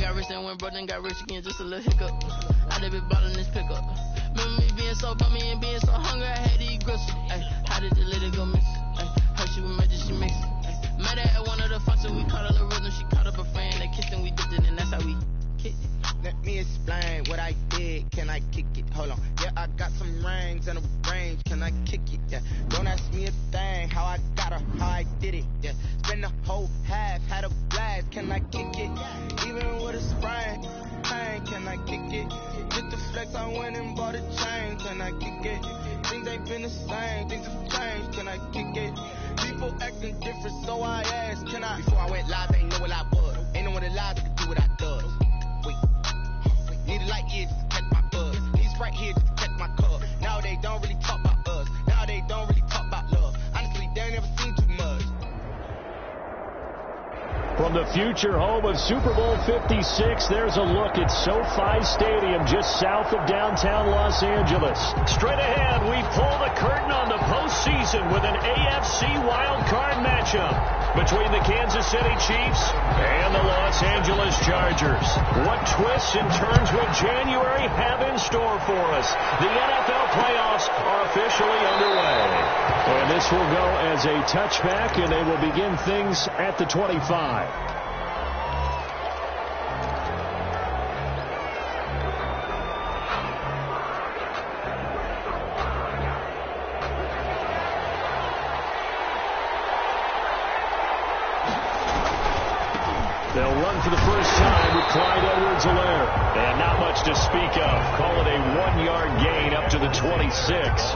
got rich and went broke, then got rich again, just a little hiccup. I done been ballin' this pickup. Remember me being so bummy and being so hungry, I had to eat gristle. Ay, how did the lady go miss? Ay, heard she was major, she mixed. Met her at one of the functions, we caught her the rhythm, she caught up a friend, they kissed and we dipped it, and that's how we kicked it. Let me explain what I did. Can I kick it? Hold on. Yeah, I got some rings and a range. Can I kick it? Yeah. Don't ask me a thing. How I got her, how I did it. Yeah. Spend the whole half, had a blast. Can I kick it? Even with a sprain, pain. Can I kick it? Just to flex, I went and bought a chain. Can I kick it? Things ain't been the same. Things have changed. Can I kick it? People acting different, so I asked. Can I? Before I went live, ain't know what I was. Ain't know what it lies could do what I does. Need a light year just to catch my buzz. Need Sprite here just to catch my cup. Now they don't really talk about us. Now they don't really talk about love. Honestly, they ain't never seen too much. From the future home of Super Bowl 56, there's a look at SoFi Stadium just south of downtown Los Angeles. Straight ahead, we pull the curtain on the postseason with an AFC wildcard matchup between the Kansas City Chiefs and the Los Angeles Chargers. What twists and turns will January have in store for us? The NFL playoffs are officially underway. And this will go as a touchback, and they will begin things at the 25. They'll run for the first time with Clyde Edwards-Helaire. And not much to speak of. Call it a 1-yard gain up to the 26.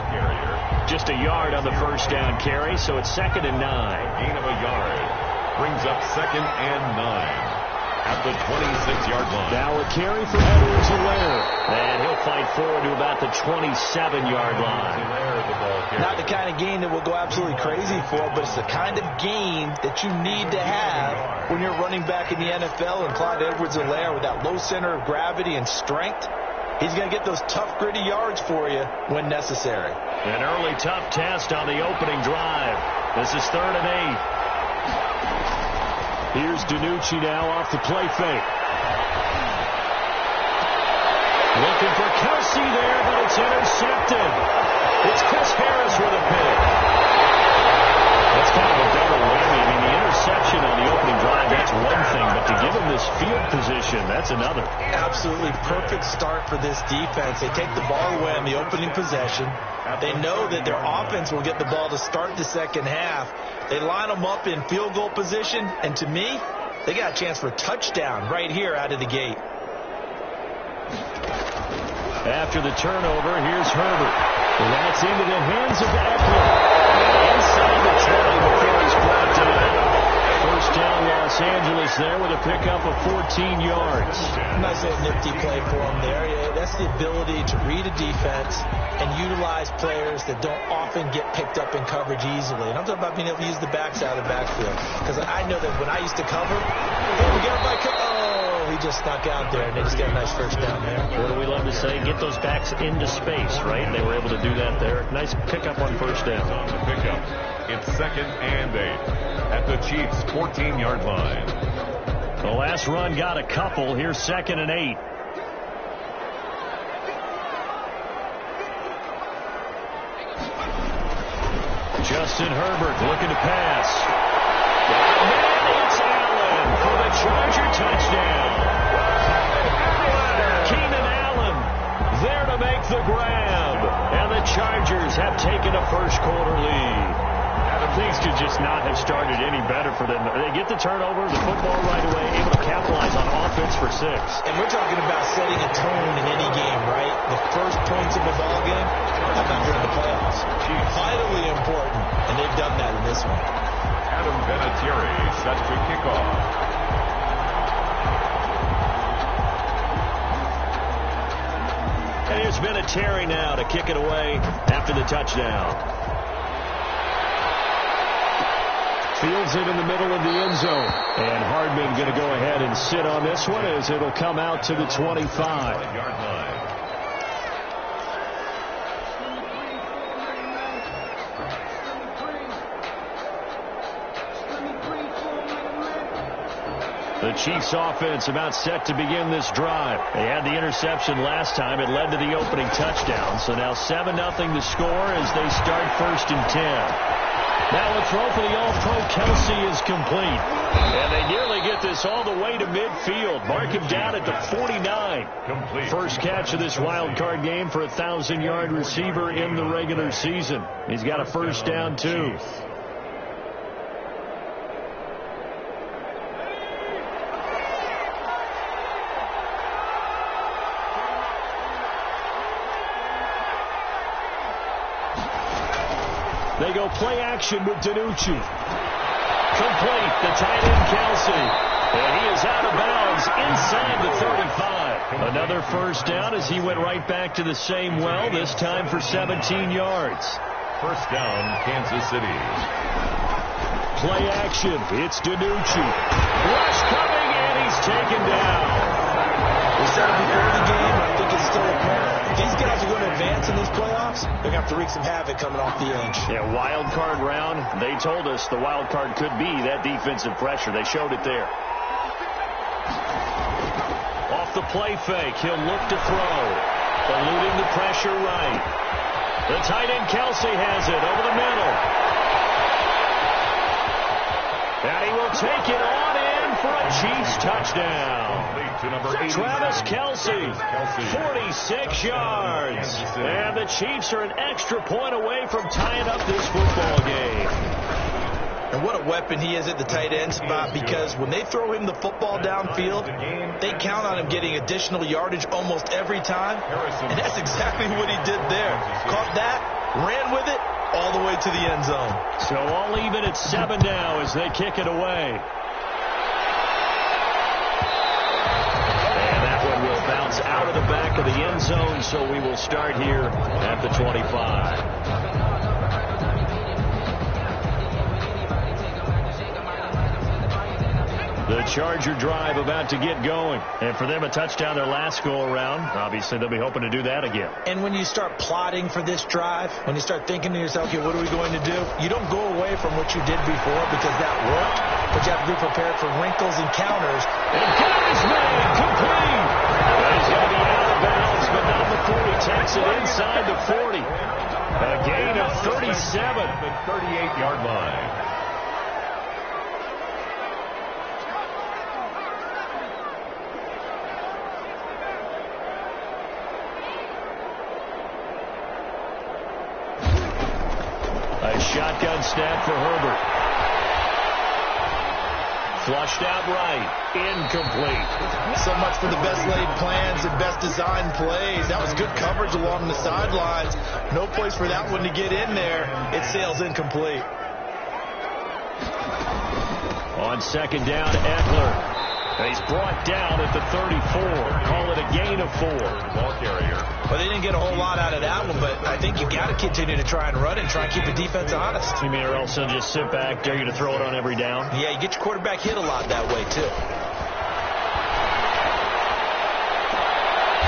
Just a yard on the first down carry, so it's 2nd and 9. Gain of a yard brings up 2nd and 9 at the 26-yard line. Now a carry for Edwards-Helaire. And he'll fight forward to about the 27-yard line. Not the kind of gain that will go absolutely crazy for, but it's the kind of gain that you need to have when you're running back in the NFL. And Clyde Edwards-Helaire, with that low center of gravity and strength, he's going to get those tough, gritty yards for you when necessary. An early tough test on the opening drive. This is 3rd and 8. Here's DiNucci now off the play fake. Looking for Kelsey there, but it's intercepted. It's Chris Harris with a pick. That's kind of a double whammy. I mean, the interception on the opening drive, that's one thing, but to give him this field position, that's another. Absolutely perfect start for this defense. They take the ball away on the opening possession. They know that their offense will get the ball to start the second half. They line them up in field goal position, and to me, they got a chance for a touchdown right here out of the gate. After the turnover, here's Herbert. And that's into the hands of Eckler. Inside the 20 before he's brought down. First down, Los Angeles there with a pickup of 14 yards. Nice little nifty play for him there. Yeah, that's the ability to read a defense and utilize players that don't often get picked up in coverage easily. And I'm talking about being able to use the backside of the backfield. Because I know that when I used to cover, we get by he just snuck out there, and they just got a nice first down there. What do we love to say? Get those backs into space, right? They were able to do that there. Nice pickup on first down. On the pickup, it's 2nd and 8 at the Chiefs' 14-yard line. The last run got a couple. Here's 2nd and 8. Justin Herbert looking to pass. And then it's Allen for the Charger touchdown. Keenan Allen there to make the grab. And the Chargers have taken a first-quarter lead. Things could just not have started any better for them. They get the turnover, the football right away, able to capitalize on offense for 6. And we're talking about setting a tone in any game, right? The first points of a ball game, how about during the playoffs? Vitally important, and they've done that in this one. Adam Vinatieri set to kick off. And here's Vinatieri now to kick it away after the touchdown. Fields it in the middle of the end zone. And Hardman going to go ahead and sit on this one as it'll come out to the 25-yard line. The The Chiefs offense about set to begin this drive. They had the interception last time. It led to the opening touchdown. So now 7-0 the score as they start 1st and 10. Now a throw for the All-Pro Kelce is complete. And they nearly get this all the way to midfield. Mark him down at the 49. Complete. First catch of this wild card game for a 1,000-yard receiver in the regular season. He's got a first down, too. They go play action with DiNucci. Complete. The tight end, Kelce. And he is out of bounds inside the 35. Another first down as he went right back to the same well, this time for 17 yards. First down, Kansas City. Play action. It's DiNucci. Rush coming, and he's taken down. We said it before the game, I think it's still apparent. If these guys are going to advance in these playoffs, they're going to have to wreak some havoc coming off the edge. Yeah, wild card round. They told us the wild card could be that defensive pressure. They showed it there. Off the play fake, he'll look to throw. Eluding the pressure right. The tight end Kelce has it over the middle. And he will take it on in for a Chiefs touchdown. Travis Kelce, 46 yards. And the Chiefs are an extra point away from tying up this football game. And what a weapon he is at the tight end spot, because when they throw him the football downfield, they count on him getting additional yardage almost every time. And that's exactly what he did there. Caught that, ran with it, all the way to the end zone. So all even at 7 now as they kick it away. Bounce out of the back of the end zone, so we will start here at the 25. The Charger drive about to get going. And for them, a touchdown their last go-around. Obviously, they'll be hoping to do that again. And when you start plotting for this drive, when you start thinking to yourself, okay, what are we going to do? You don't go away from what you did before because that worked, but you have to be prepared for wrinkles and counters. And carries made complete. He's going to be out of bounds, but not the 40. Takes it inside the 40. A gain of 37. The 38-yard line. A shotgun snap for Herbert. Flushed out right. Incomplete. So much for the best laid plans and best designed plays. That was good coverage along the sidelines. No place for that one to get in there. It sails incomplete. On second down, Eckler. He's brought down at the 34. Call it a gain of 4. Ball carrier. Well, they didn't get a whole lot out of that one, but I think you got to continue to try and run and try and keep the defense honest. You mean or else they'll just sit back, dare you to throw it on every down? Yeah, you get your quarterback hit a lot that way, too.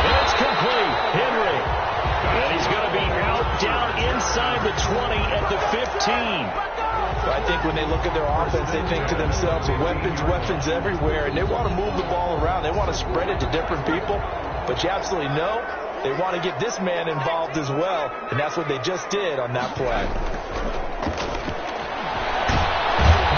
It's complete. Henry. And he's going to be out down inside the 20 at the 15. I think when they look at their offense, they think to themselves, weapons everywhere, and they want to move the ball around. They want to spread it to different people, but you absolutely know they want to get this man involved as well, and that's what they just did on that play.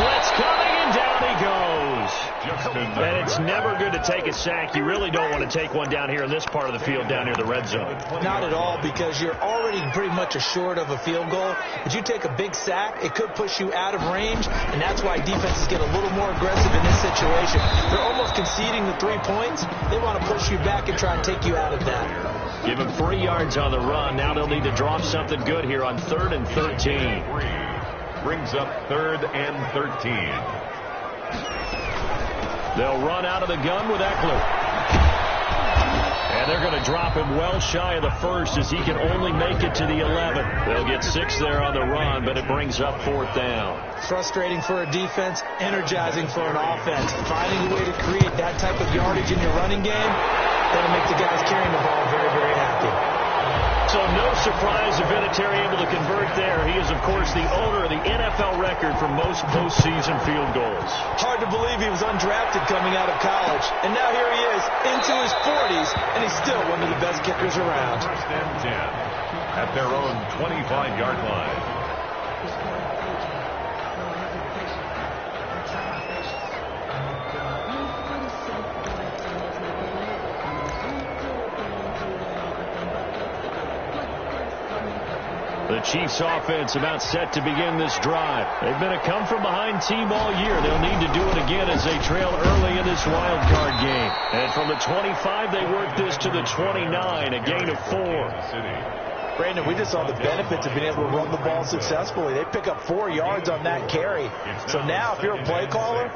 Blitz coming, and down he goes. And it's never good to take a sack. You really don't want to take one down here in this part of the field, down near the red zone. Not at all, because you're already pretty much assured of a field goal. If you take a big sack, it could push you out of range, and that's why defenses get a little more aggressive in this situation. They're almost conceding the 3 points. They want to push you back and try and take you out of that. Give them 3 yards on the run. Now they'll need to drop something good here on 3rd and 13. Brings up 3rd and 13. They'll run out of the gun with Eckler. And they're going to drop him well shy of the first as he can only make it to the 11. They'll get 6 there on the run, but it brings up 4th down. Frustrating for a defense, energizing for an offense. Finding a way to create that type of yardage in your running game, that'll make the guys carrying the ball very, very happy. So no surprise if Vinatieri able to convert there. He is, of course, the owner of the NFL record for most postseason field goals. Hard to believe he was undrafted coming out of college. And now here he is into his 40s, and he's still one of the best kickers around. First and 10 at their own 25-yard line. The Chiefs offense about set to begin this drive. They've been a come-from-behind team all year. They'll need to do it again as they trail early in this wild card game. And from the 25, they work this to the 29, a gain of 4. Brandon, we just saw the benefits of being able to run the ball successfully. They pick up 4 yards on that carry. So now if you're a play caller,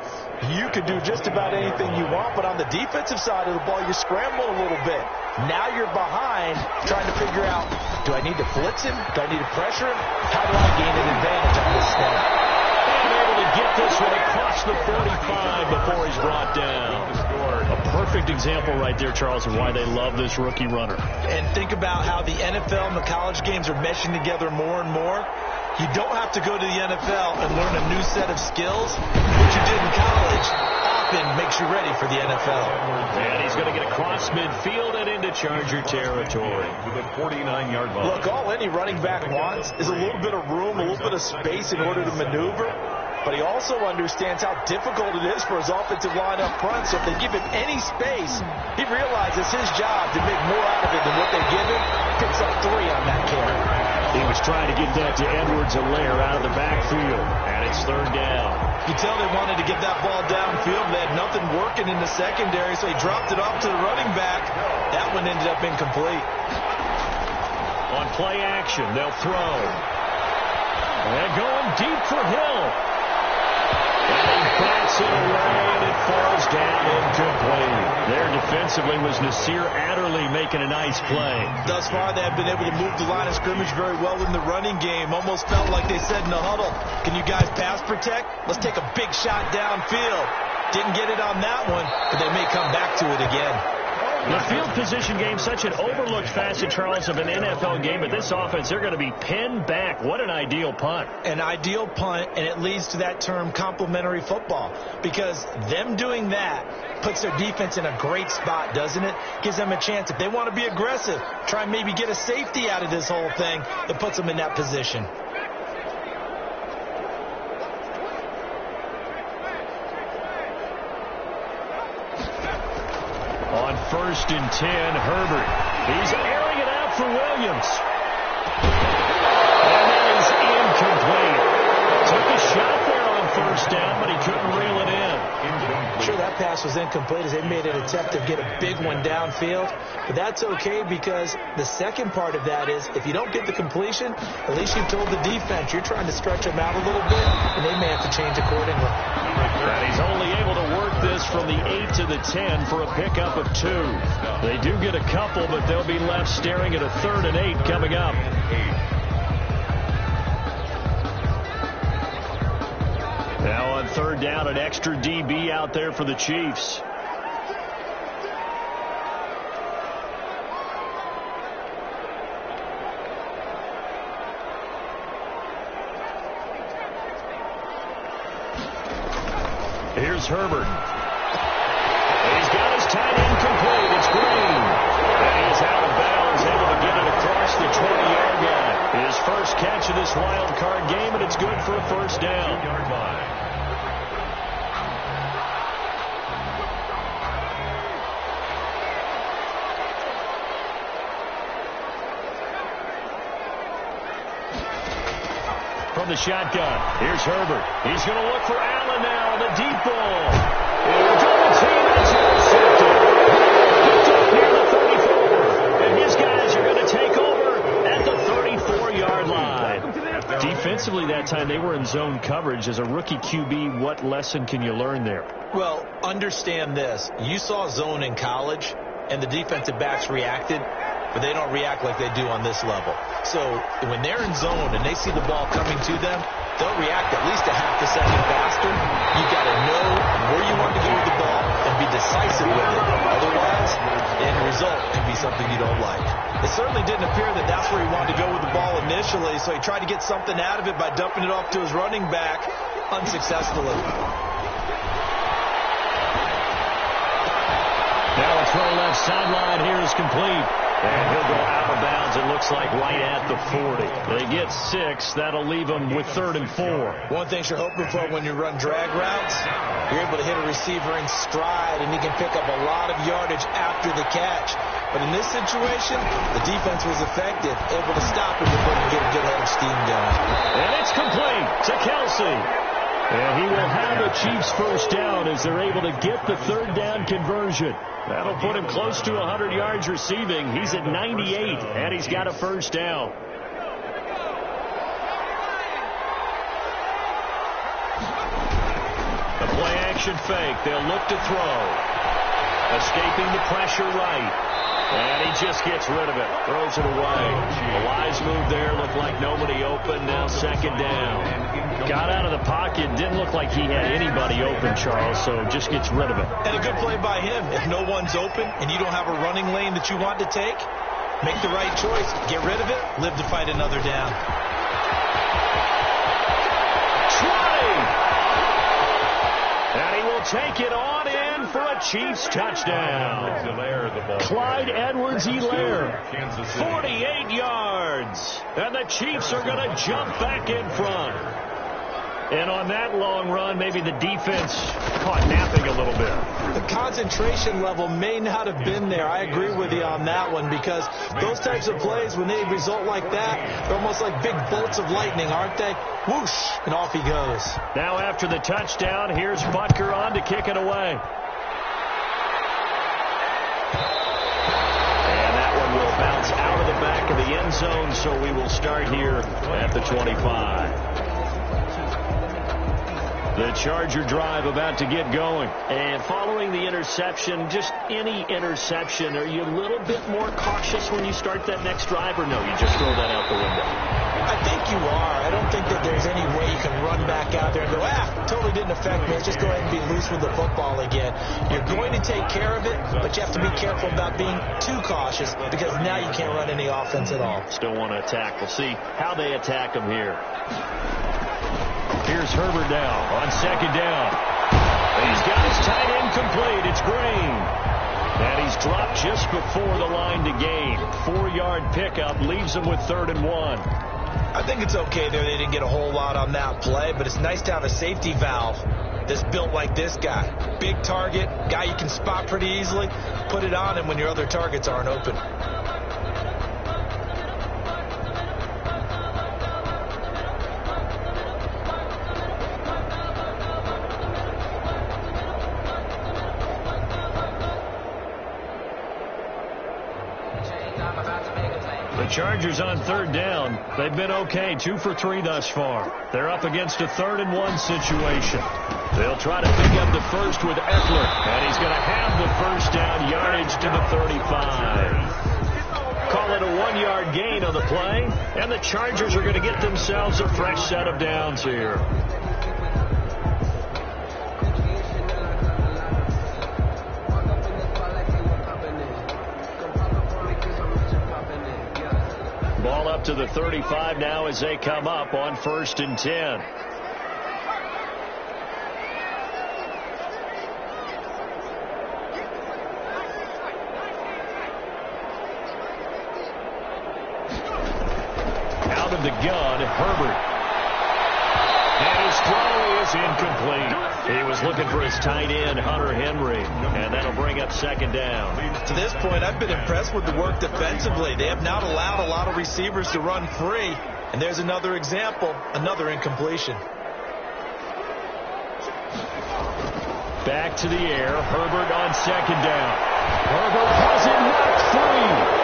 you can do just about anything you want. But on the defensive side of the ball, you're scrambling a little bit. Now you're behind trying to figure out, do I need to blitz him? Do I need to pressure him? How do I gain an advantage on this snap? And able to get this one across the 45 before he's brought down. A perfect example right there, Charles, of why they love this rookie runner. And think about how the NFL and the college games are meshing together more and more. You don't have to go to the NFL and learn a new set of skills. What you did in college often makes you ready for the NFL. And he's going to get across midfield and into Charger territory. To the 49-yard line. Look, all any running back wants is a little bit of room, a little bit of space in order to maneuver. But he also understands how difficult it is for his offensive line up front. So if they give him any space, he realizes his job to make more out of it than what they give him. Picks up 3 on that carry. He was trying to get that to Edwards-Helaire out of the backfield, and it's 3rd down. You tell they wanted to get that ball downfield. They had nothing working in the secondary, so he dropped it off to the running back. That one ended up incomplete. On play action, they'll throw. And going deep for Hill. And he bats it away, and it falls down incomplete. There defensively was Nasir Adderley making a nice play. Thus far, they have been able to move the line of scrimmage very well in the running game. Almost felt like they said in the huddle, can you guys pass protect? Let's take a big shot downfield. Didn't get it on that one, but they may come back to it again. The field position game, such an overlooked facet, Charles, of an NFL game. But this offense, they're going to be pinned back. What an ideal punt. An ideal punt, and it leads to that term complementary football. Because them doing that puts their defense in a great spot, doesn't it? Gives them a chance. If they want to be aggressive, try and maybe get a safety out of this whole thing, it puts them in that position. On 1st and 10, Herbert. He's airing it out for Williams. And that is incomplete. Took a shot there on 1st down, but he couldn't reel it in. Sure, that pass was incomplete as they made an attempt to get a big one downfield. But that's okay because the second part of that is if you don't get the completion, at least you've told the defense you're trying to stretch them out a little bit, and they may have to change accordingly. And he's only able to work this from the 8 to the 10 for a pickup of 2. They do get a couple, but they'll be left staring at a 3rd and 8 coming up. Now on 3rd down, an extra DB out there for the Chiefs. Here's Herbert. He's got his tight end complete. It's Green. And he's out of bounds, able to get it across the 20-yard line. His first catch of this wild card game, and it's good for a 1st down. From the shotgun, here's Herbert. He's going to look for Allen now on the deep ball. Double team is intercepted. Picked up near the 34. And his guys are going to take over at the 34-yard line. Defensively that time, they were in zone coverage. As a rookie QB, what lesson can you learn there? Well, understand this. You saw zone in college, and the defensive backs reacted, but they don't react like they do on this level. So when they're in zone and they see the ball coming to them, they'll react at least a half a second faster. You've got to know where you want to go with the ball and be decisive with it. Otherwise, the end result can be something something you don't like. It certainly didn't appear that that's where he wanted to go with the ball initially, so he tried to get something out of it by dumping it off to his running back unsuccessfully. Now a throw left sideline here is complete. And he'll go out of bounds, it looks like, right at the 40. They get 6. That'll leave them with 3rd and 4. One thing you're hoping for when you run drag routes, you're able to hit a receiver in stride, and he can pick up a lot of yardage after the catch. But in this situation, the defense was effective, able to stop him before he get a good head of steam going. And it's complete to Kelsey. And he will have the Chiefs first down as they're able to get the 3rd down conversion. That'll put him close to 100 yards receiving. He's at 98, and he's got a first down. The play-action fake. They'll look to throw. Escaping the pressure right. And he just gets rid of it. Throws it away. A wise move there. Looked like nobody open. Now 2nd down. Got out of the pocket. Didn't look like he had anybody open, Charles, so just gets rid of it. And a good play by him. If no one's open and you don't have a running lane that you want to take, make the right choice. Get rid of it. Live to fight another down. 20! And he will take it on in for a Chiefs touchdown. Clyde Edwards-Helaire, 48 yards. And the Chiefs are going to jump back in front. And on that long run, maybe the defense caught napping a little bit. The concentration level may not have been there. I agree with you on that one, because those types of plays, when they result like that, they're almost like big bolts of lightning, aren't they? Whoosh, and off he goes. Now after the touchdown, here's Butker on to kick it away. And that one will bounce out of the back of the end zone, so we will start here at the 25. The Charger drive about to get going. And following the interception, just any interception, are you a little bit more cautious when you start that next drive, or no, you just throw that out the window? I think you are. I don't think that there's any way you can run back out there and go, totally didn't affect me. Let's just go ahead and be loose with the football again. You're going to take care of it, but you have to be careful about being too cautious, because now you can't run any offense at all. Still want to attack. We'll see how they attack them here. Here's Herbert now on 2nd down. He's got his tight end complete. It's Green. And he's dropped just before the line to gain. 4-yard pickup leaves him with 3rd and 1. I think it's okay there. They didn't get a whole lot on that play, but it's nice to have a safety valve that's built like this guy. Big target, guy you can spot pretty easily. Put it on him when your other targets aren't open. Chargers on 3rd down. They've been okay, 2 for 3 thus far. They're up against a 3rd and 1 situation. They'll try to pick up the first with Eckler, and he's going to have the first down, yardage to the 35. Call it a 1-yard gain on the play, and the Chargers are going to get themselves a fresh set of downs here. Ball up to the 35 now as they come up on 1st and 10. Out of the gun, Herbert. And his throw is incomplete. He was looking for his tight end, Hunter Henry, and that'll bring up 2nd down. To this point, I've been impressed with the work defensively. They have not allowed a lot of receivers to run free, and there's another example, another incompletion. Back to the air, Herbert on 2nd down. Herbert has it knocked free.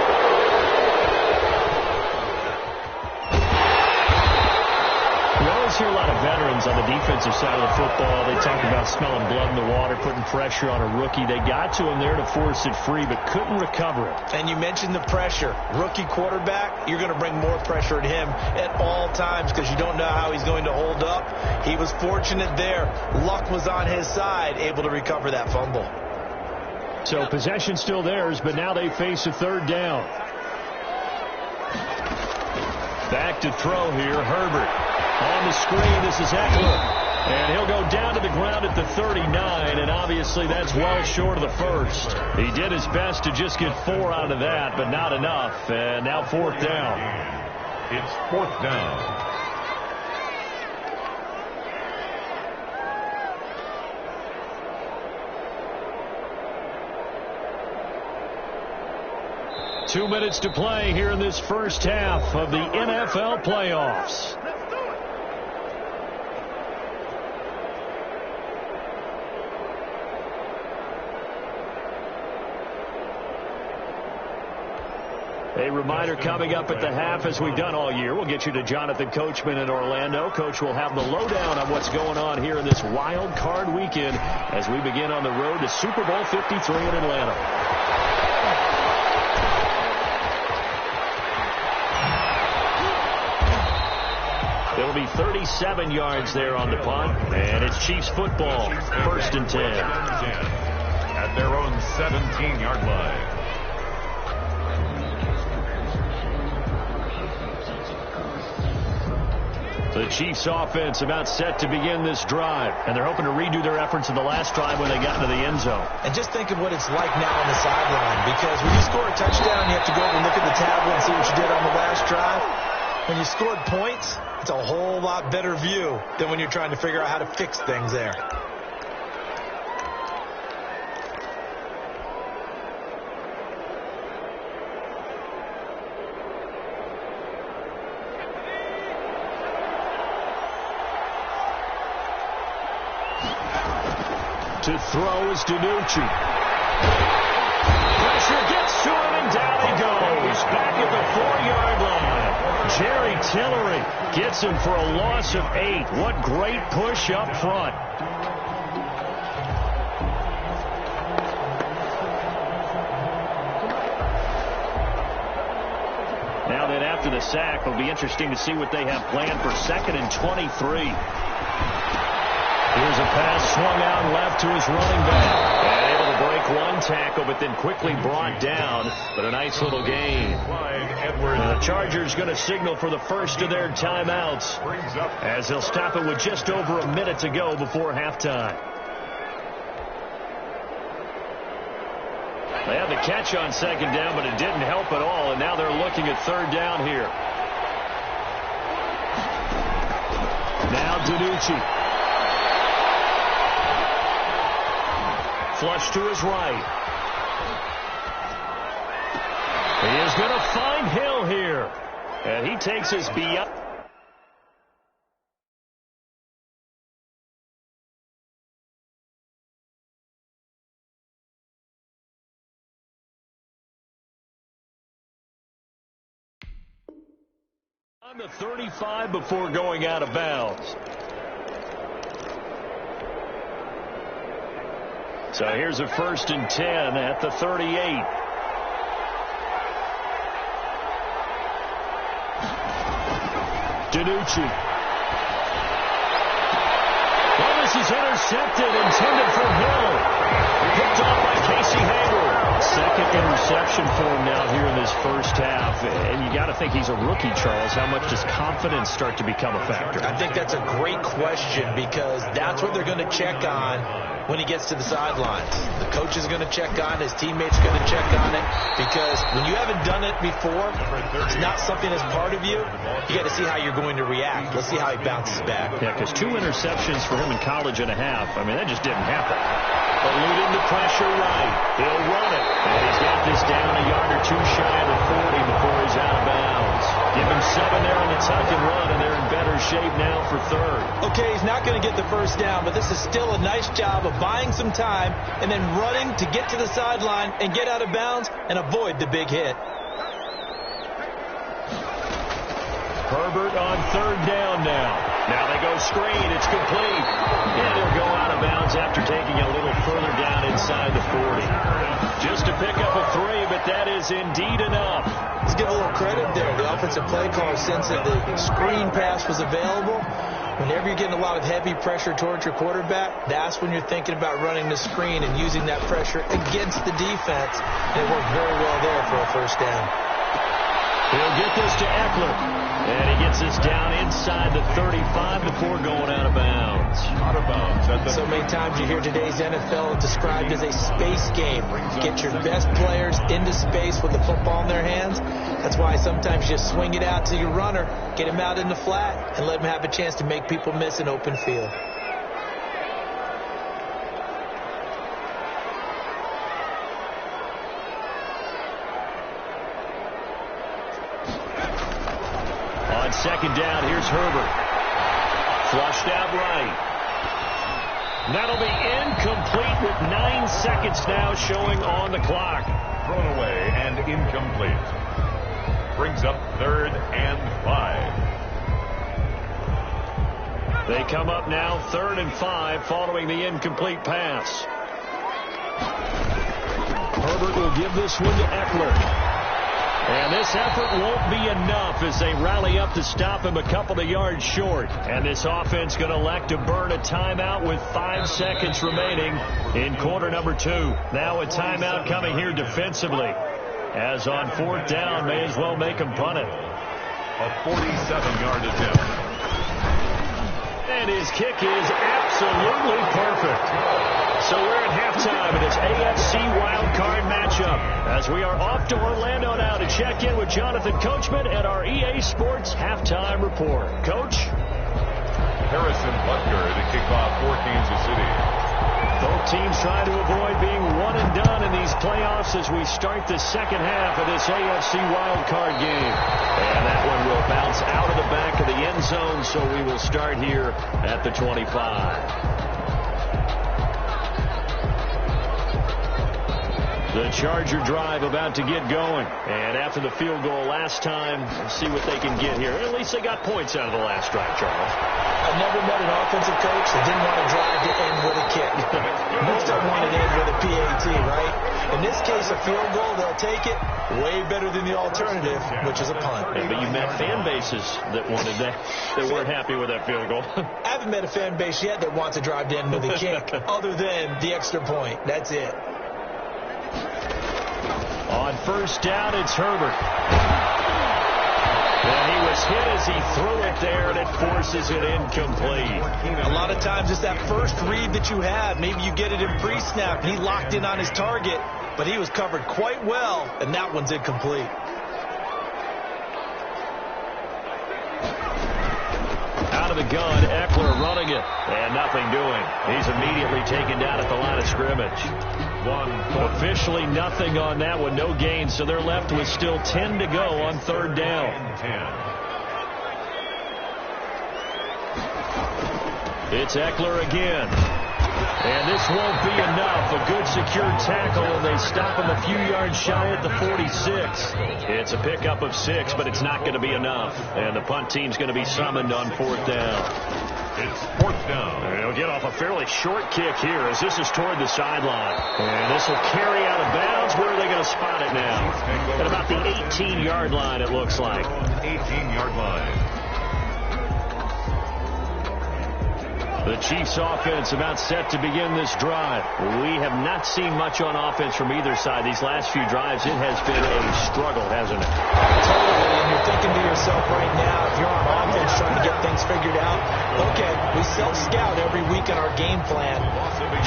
We always hear a lot of veterans on the defensive side of the football. They talk about smelling blood in the water, putting pressure on a rookie. They got to him there to force it free, but couldn't recover it. And you mentioned the pressure. Rookie quarterback, you're going to bring more pressure at him at all times because you don't know how he's going to hold up. He was fortunate there. Luck was on his side, able to recover that fumble. So possession still theirs, but now they face a third down. Back to throw here, Herbert. On the screen, this is Eckler. And he'll go down to the ground at the 39, and obviously that's well short of the first. He did his best to just get 4 out of that, but not enough. And now 4th down. It's 4th down. Two minutes to play here in this first half of the NFL playoffs. A reminder coming up at the half, as we've done all year. We'll get you to Jonathan Coachman in Orlando. Coach will have the lowdown on what's going on here in this wild card weekend as we begin on the road to Super Bowl 53 in Atlanta. It'll be 37 yards there on the punt, and it's Chiefs football, 1st and 10. At their own 17-yard line. The Chiefs offense about set to begin this drive, and they're hoping to redo their efforts in the last drive when they got into the end zone. And just think of what it's like now on the sideline, because when you score a touchdown, you have to go over and look at the tablet and see what you did on the last drive. When you scored points, it's a whole lot better view than when you're trying to figure out how to fix things there. To throw is DiNucci. Pressure gets to him, and down he goes. Back at the 4-yard line. Jerry Tillery gets him for a loss of 8. What great push up front. Now then, after the sack, it'll be interesting to see what they have planned for 2nd and 23. Here's a pass swung out left to his running back. And able to break one tackle, but then quickly brought down. But a nice little gain. The Chargers going to signal for the first of their timeouts, as they'll stop it with just over a minute to go before halftime. They had the catch on 2nd down, but it didn't help at all. And now they're looking at 3rd down here. Now DiNucci. Flush to his right. He is going to find Hill here. And he takes his beyond. On the 35 before going out of bounds. So here's a 1st and 10 at the 38. DiNucci. Well, this is intercepted, intended for Hill. Picked off by Casey Hayward. 2nd interception for him now here in this first half. And you got to think he's a rookie, Charles. How much does confidence start to become a factor? I think that's a great question, because that's what they're going to check on when he gets to the sidelines. The coach is going to check on it. His teammates are going to check on it, because when you haven't done it before, it's not something that's part of you. You got to see how you're going to react. Let's see how he bounces back. Yeah, because 2 interceptions for him in college and a half. I mean, that just didn't happen. Eluding the pressure right. He'll run it. And he's got this down a yard or 2 shy of the 40 before he's out of bounds. Give him 7 there on the tuck and run, and they're in better shape now for 3rd. Okay, he's not going to get the first down, but this is still a nice job of buying some time and then running to get to the sideline and get out of bounds and avoid the big hit. Herbert on 3rd down now. Now they go screen. It's complete. And he'll go out of bounds after taking a little further down inside the 40. Just to pick up a 3, but that is indeed enough. Let's give a little credit there. The offensive play caller, since that the screen pass was available, Whenever you're getting a lot of heavy pressure towards your quarterback, that's when you're thinking about running the screen and using that pressure against the defense. And it worked very well there for a first down. He'll get this to Eckler. And he gets this down inside the 35 before going out of bounds. Out of bounds. So many times you hear today's NFL described as a space game. Get your best players into space with the football in their hands. That's why sometimes you just swing it out to your runner, get him out in the flat, and let him have a chance to make people miss an open field. On second down, here's Herbert. Flushed out right. That'll be incomplete with 9 seconds now showing on the clock. Thrown away and incomplete. Brings up 3rd and 5. They come up now 3rd and 5 following the incomplete pass. Herbert will give this one to Eckler. And this effort won't be enough as they rally up to stop him a couple of yards short. And this offense going to elect to burn a timeout with 5 seconds remaining in quarter number 2. Now a timeout coming here defensively. As on 4th down, may as well make him punt it. A 47-yard attempt. And his kick is absolutely perfect. So we're at halftime in this AFC wildcard matchup as we are off to Orlando now to check in with Jonathan Coachman at our EA Sports Halftime Report. Coach? Harrison Butker to kick off for Kansas City. Both teams trying to avoid being one and done in these playoffs as we start the second half of this AFC wildcard game. And that one will bounce out of the back of the end zone, so we will start here at the 25. The Charger drive about to get going. And after the field goal last time, see what they can get here. At least they got points out of the last drive, Charles. I've never met an offensive coach that didn't want to drive to end with a kick. Most of them want to end with a PAT, right? In this case, a field goal, they'll take it. Way better than the alternative, which is a punt. Yeah, but you've met fan bases that wanted that weren't happy with that field goal. I haven't met a fan base yet that wants to drive to end with a kick, other than the extra point. That's it. On first down, it's Herbert. And he was hit as he threw it there, and it forces it incomplete. A lot of times it's that first read that you have. Maybe you get it in pre-snap, and he locked in on his target, but he was covered quite well, and that one's incomplete. Out of the gun, Eckler running it, and nothing doing. He's immediately taken down at the line of scrimmage. Officially nothing on that one, no gain, so they're left with still 10 to go on 3rd down. It's Eckler again. And this won't be enough. A good secure tackle, and they stop him a few yards shy at the 46. It's a pickup of 6, but it's not going to be enough. And the punt team's going to be summoned on 4th down. It's 4th down. And he'll get off a fairly short kick here as this is toward the sideline. And this will carry out of bounds. Where are they going to spot it now? At about the 18-yard line, it looks like. 18-yard line. The Chiefs offense about set to begin this drive. We have not seen much on offense from either side. These last few drives, it has been a struggle, hasn't it? Totally, and you're thinking to yourself right now, if you're on offense trying to get things figured out, okay, we self-scout every week in our game plan.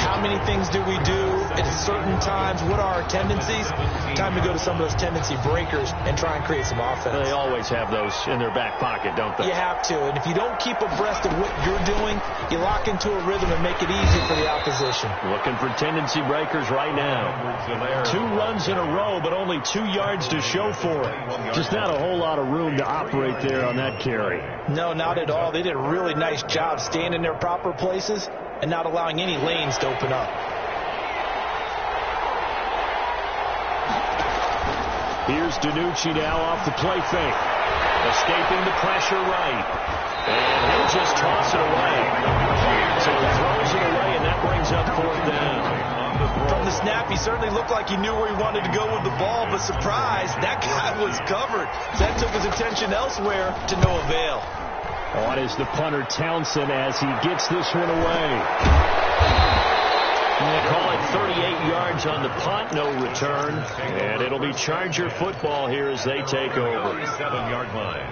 How many things do we do at certain times? What are our tendencies? Time to go to some of those tendency breakers and try and create some offense. They always have those in their back pocket, don't they? You have to, and if you don't keep abreast of what you're doing, you lock into a rhythm and make it easy for the opposition. Looking for tendency breakers right now. 2 runs in a row, but only 2 yards to show for it. Just not a whole lot of room to operate there on that carry. No, not at all. They did a really nice job staying in their proper places and not allowing any lanes to open up. Here's DiNucci now off the play fake. Escaping the pressure right. And he'll just toss it away. So he throws it away, and that brings up 4th down. From the snap, he certainly looked like he knew where he wanted to go with the ball, but surprise, that guy was covered. So that took his attention elsewhere to no avail. On is the punter Townsend as he gets this one away. They call it 38 yards on the punt, no return. And it'll be Charger football here as they take over. 37-yard line.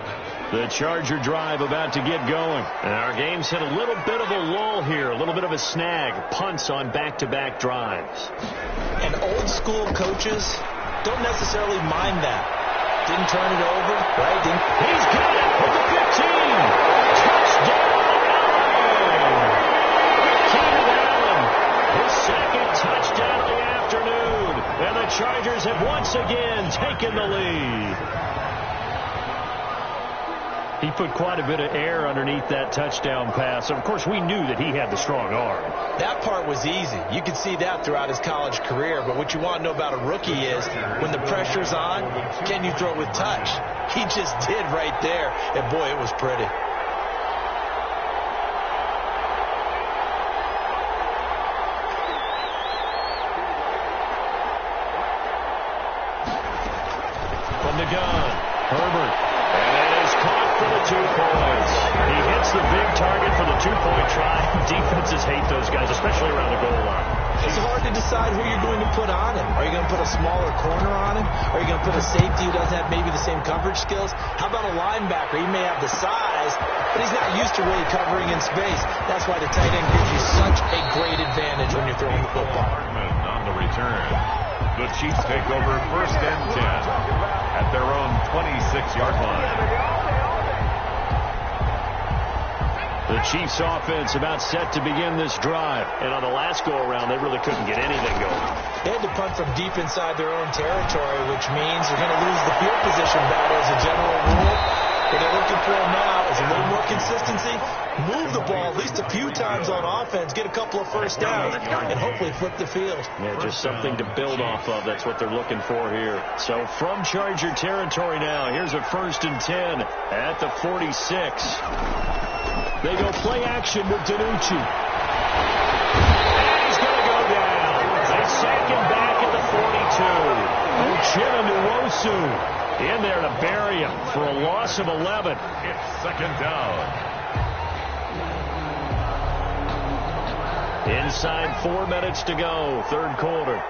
The Charger drive about to get going. And our game's hit a little bit of a lull here, a little bit of a snag. Punts on back-to-back drives. And old school coaches don't necessarily mind that. Didn't turn it over, right? He's got it for the 15. Touchdown, Allen. Keenan Allen, his second touchdown of the afternoon. And the Chargers have once again taken the lead. He put quite a bit of air underneath that touchdown pass. Of course, we knew that he had the strong arm. That part was easy. You could see that throughout his college career. But what you want to know about a rookie is when the pressure's on, can you throw it with touch? He just did right there. And, boy, it was pretty. From the gun, Herbert. And it is caught for the 2 points. He hits the big target for the 2-point try. Defenses hate those guys, especially around the goal line. It's hard to decide who you're going to put on him. Are you going to put a smaller corner on him? Are you going to put a safety who doesn't have maybe the same coverage skills? How about a linebacker? He may have the size, but he's not used to really covering in space. That's why the tight end gives you such a great advantage when you're throwing the football. On the return. The Chiefs take over 1st and 10 at their own 26-yard line. The Chiefs offense about set to begin this drive. And on the last go-around, they really couldn't get anything going. They had to punt from deep inside their own territory, which means they're going to lose the field position battle as a general rule. What they're looking for now is a little more consistency, move the ball at least a few times on offense, get a couple of first downs, and hopefully flip the field. Yeah, just something to build off of. That's what they're looking for here. So from Charger territory now, here's a 1st and 10 at the 46. They go play action with Danucci. And he's going to go down. They sack him back at the 42. Uchenna Nwosu in there to bury him for a loss of 11. It's 2nd down. Inside 4 minutes to go, 3rd quarter.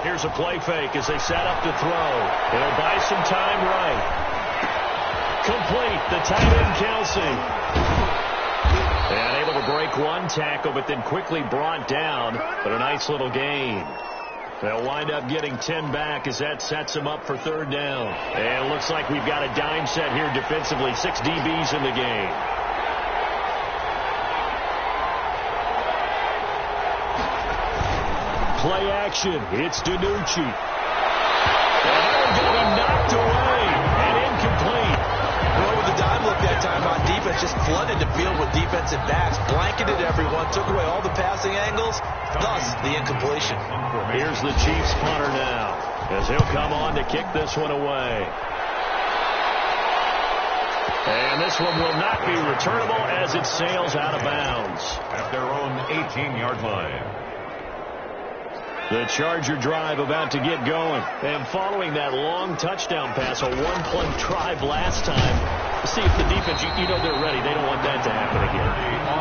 Here's a play fake as they set up to throw. It'll buy some time right. Complete. The tight end, Kelsey. And able to break one tackle, but then quickly brought down. But a nice little gain. They'll wind up getting 10 back as that sets them up for 3rd down. And it looks like we've got a dime set here defensively. 6 DBs in the game. Play action. It's Danucci. And going to be knocked away and incomplete. Well, with the dime look that time on defense, just flooded the field with defensive backs, blanketed everyone, took away all the passing angles, thus the incompletion. Here's the Chiefs punter now as he'll come on to kick this one away. And this one will not be returnable as it sails out of bounds. At their own 18-yard line. The Charger drive about to get going. And following that long touchdown pass, a one-play drive last time, see if the defense, you know they're ready. They don't want that to happen again.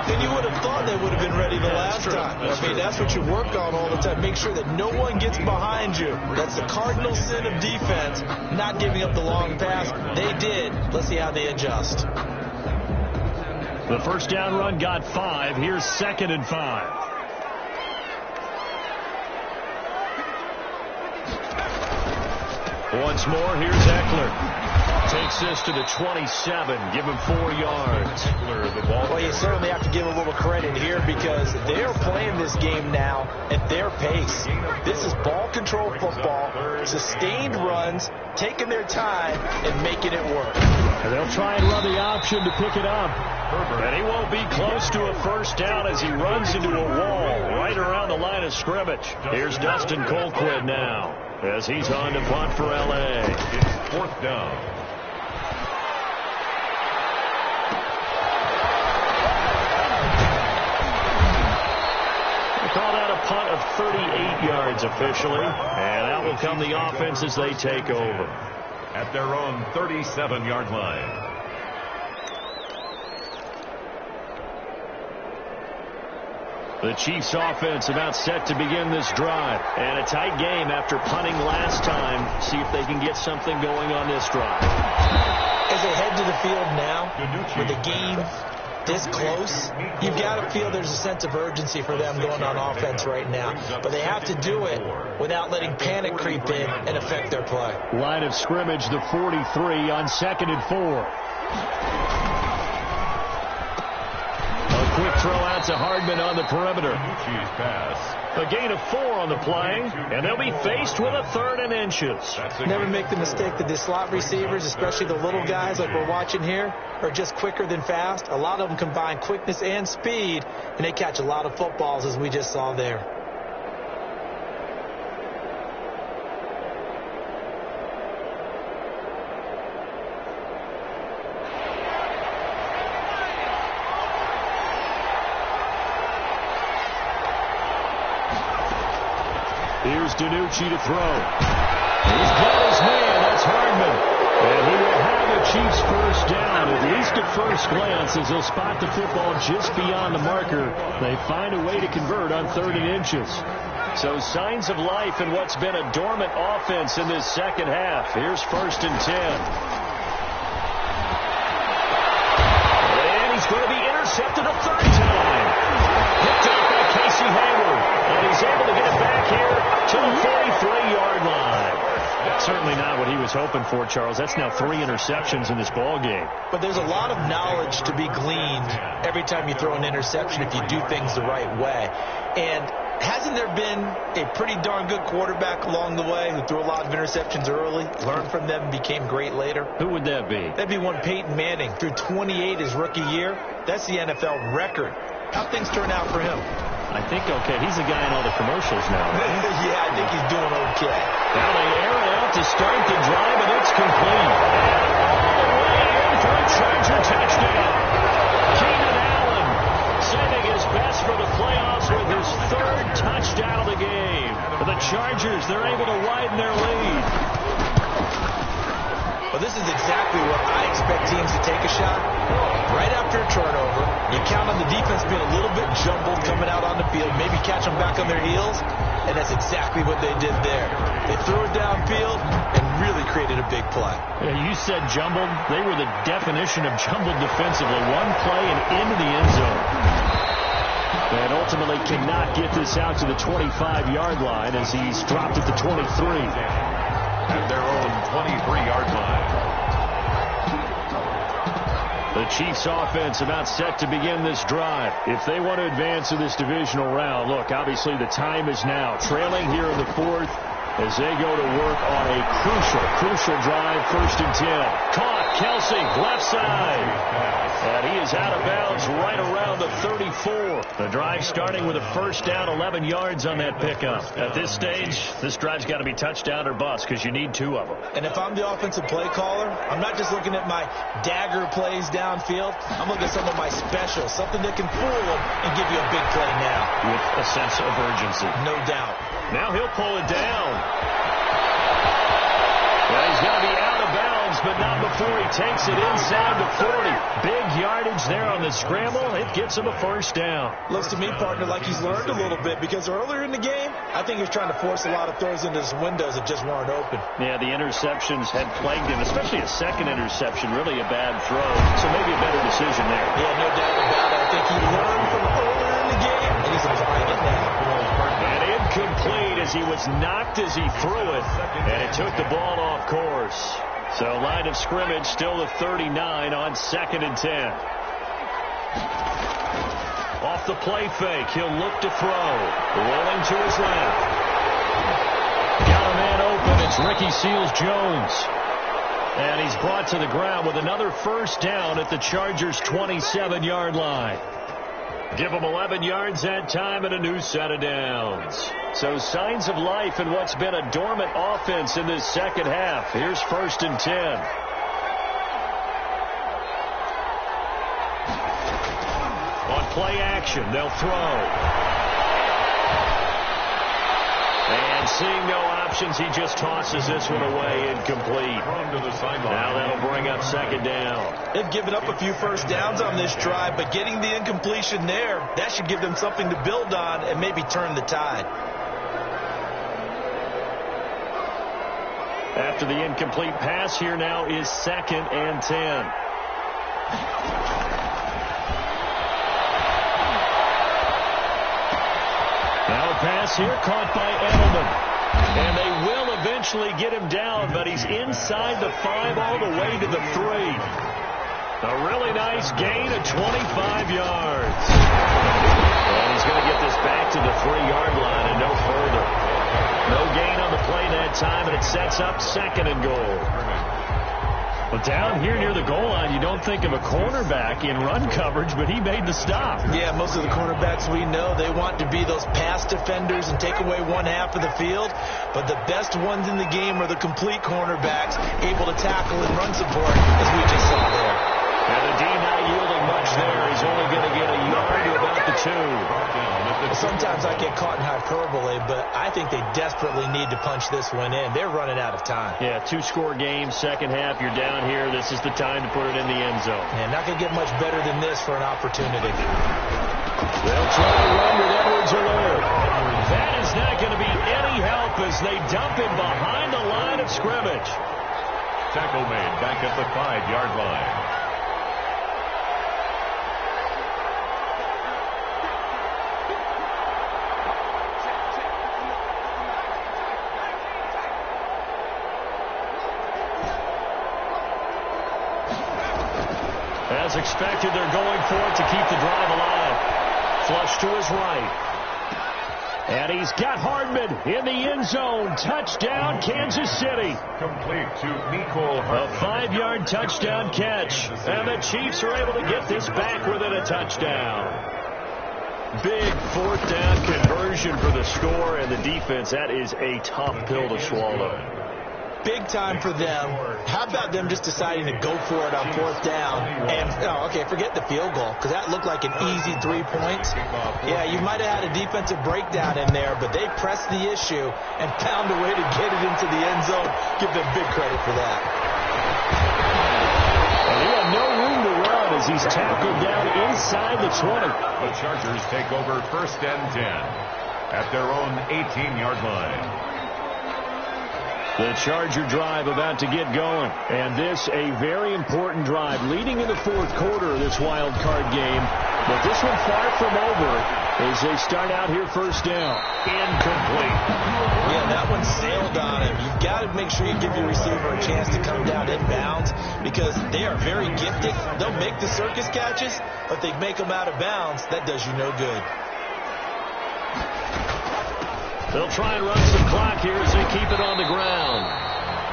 Then you would have thought they would have been ready the last time. I mean, that's what you work on all the time. Make sure that no one gets behind you. That's the cardinal sin of defense, not giving up the long pass. They did. Let's see how they adjust. The 1st down run got 5. Here's 2nd and 5. Once more, here's Eckler. Takes this to the 27. Give him 4 yards. Eckler, the ball. Well, you certainly have to give a little credit here because they're playing this game now at their pace. This is ball control football, sustained runs, taking their time and making it work. And they'll try and run the option to pick it up. And he won't be close to a 1st down as he runs into a wall right around the line of scrimmage. Here's Dustin Colquitt now as he's on to punt for L.A. It's 4th down. Call that 38 yards officially. And out will come the offense as they take over. At their own 37-yard line. The Chiefs offense about set to begin this drive. And a tight game after punting last time. See if they can get something going on this drive. As they head to the field now, with the game this close, you've got to feel there's a sense of urgency for them going on offense right now. But they have to do it without letting panic creep in and affect their play. Line of scrimmage, the 43 on 2nd and 4. Quick throw out to Hardman on the perimeter. Pass. A gain of 4 on the play, and they'll be faced with a 3rd and inches. Never make the mistake that the slot receivers, especially the little guys like we're watching here, are just quicker than fast. A lot of them combine quickness and speed, and they catch a lot of footballs, as we just saw there. Here's DiNucci to throw. He's got his man. That's Hardman. And he will have the Chiefs first down, at least at first glance, as they'll spot the football just beyond the marker. They find a way to convert on 3rd and inches. So signs of life in what's been a dormant offense in this second half. Here's 1st and 10. And he's going to be intercepted a 3rd time. Picked up by Casey Hayward. And he's able to get it back here to the 43-yard line. Certainly not what he was hoping for, Charles. That's now 3 interceptions in this ball game. But there's a lot of knowledge to be gleaned every time you throw an interception if you do things the right way. And hasn't there been a pretty darn good quarterback along the way who threw a lot of interceptions early, learned from them, and became great later? Who would that be? That'd be one Peyton Manning. Threw 28 his rookie year. That's the NFL record. How'd things turn out for him? I think okay. He's the guy in all the commercials now. Right? Yeah, I think he's doing okay. Now they air it out to start the drive, and it's complete. All the way in for a Charger touchdown. Keenan Allen saving his best for the playoffs with his 3rd touchdown of the game. For the Chargers, they're able to widen their lead. Well, this is exactly what I expect teams to take a shot. Right after a turnover, you count on the defense being a little bit jumbled coming out on the field, maybe catch them back on their heels, and that's exactly what they did there. They threw it downfield and really created a big play. Yeah, you said jumbled. They were the definition of jumbled defensively. One play and into the end zone. And ultimately cannot get this out to the 25-yard line as he's dropped at the 23. At their own 23-yard line. The Chiefs offense about set to begin this drive. If they want to advance in this divisional round, look, obviously the time is now. Trailing here in the 4th as they go to work on a crucial drive, 1st and 10. Caught, Kelsey, left side. And he is out of bounds right around the 34. The drive starting with a 1st down, 11 yards on that pickup. At this stage, this drive's got to be touchdown or bust because you need 2 of them. And if I'm the offensive play caller, I'm not just looking at my dagger plays downfield. I'm looking at some of my specials, something that can fool them and give you a big play now. With a sense of urgency. No doubt. Now he'll pull it down. Well, he's going to be out of bounds, but not before he takes it inside the 40. Big yardage there on the scramble. It gets him a 1st down. Looks to me, partner, like he's learned a little bit because earlier in the game, I think he was trying to force a lot of throws into his windows that just weren't open. Yeah, the interceptions had plagued him, especially a 2nd interception, really a bad throw. So maybe a better decision there. Yeah, no doubt about it. I think he learned from earlier in the game, and he's applying it now. And incomplete as he was knocked as he threw it, and it took the ball off course. So line of scrimmage still the 39 on 2nd and 10. Off the play fake, he'll look to throw. Rolling to his left. Got a man open, it's Ricky Seals-Jones. And he's brought to the ground with another 1st down at the Chargers' 27-yard line. Give them 11 yards that time and a new set of downs. So signs of life in what's been a dormant offense in this second half. Here's 1st and 10. On play action, they'll throw. And seeing no options, he just tosses this one away incomplete. Now that'll bring up second down. They've given up a few first downs on this drive, but getting the incompletion there, that should give them something to build on and maybe turn the tide. After the incomplete pass, here now is 2nd and 10. Now a pass here caught by Edelman. And they will eventually get him down, but he's inside the 5 all the way to the 3. A really nice gain of 25 yards. And he's going to get this back to the 3-yard line and no further. No gain on the play that time, and it sets up 2nd and goal. Well, down here near the goal line, you don't think of a cornerback in run coverage, but he made the stop. Yeah, most of the cornerbacks we know, they want to be those pass defenders and take away one half of the field. But the best ones in the game are the complete cornerbacks, able to tackle and run support, as we just saw there. And the D not yielding much there. He's only going to get a yard to about the 2. Sometimes I get caught in hyperbole, but I think they desperately need to punch this one in. They're running out of time. Yeah, 2-score game, second half. You're down here. This is the time to put it in the end zone. And not going to get much better than this for an opportunity. They'll try to run with Edwards-Helaire. That is not going to be any help as they dump him behind the line of scrimmage. Tackle made back at the 5-yard line. As expected, they're going for it to keep the drive alive. Flush to his right. And he's got Hardman in the end zone. Touchdown, Kansas City. Complete to Mecole Hardman. A 5-yard touchdown catch. And the Chiefs are able to get this back within a touchdown. Big 4th down conversion for the score, and the defense, that is a tough pill to swallow. Big time for them. How about them just deciding to go for it on 4th down? And, forget the field goal, because that looked like an easy 3 points. Yeah, you might have had a defensive breakdown in there, but they pressed the issue and found a way to get it into the end zone. Give them big credit for that. And he had no room to run as he's tackled down inside the 20. The Chargers take over 1st and 10 at their own 18-yard line. The Charger drive about to get going. And this a very important drive leading in the 4th quarter of this wild card game. But this one far from over as they start out here 1st down. Incomplete. Yeah, that one sailed on him. You've got to make sure you give your receiver a chance to come down inbounds because they are very gifted. They'll make the circus catches, but they make them out of bounds. That does you no good. They'll try and run some clock here as they keep it on the ground.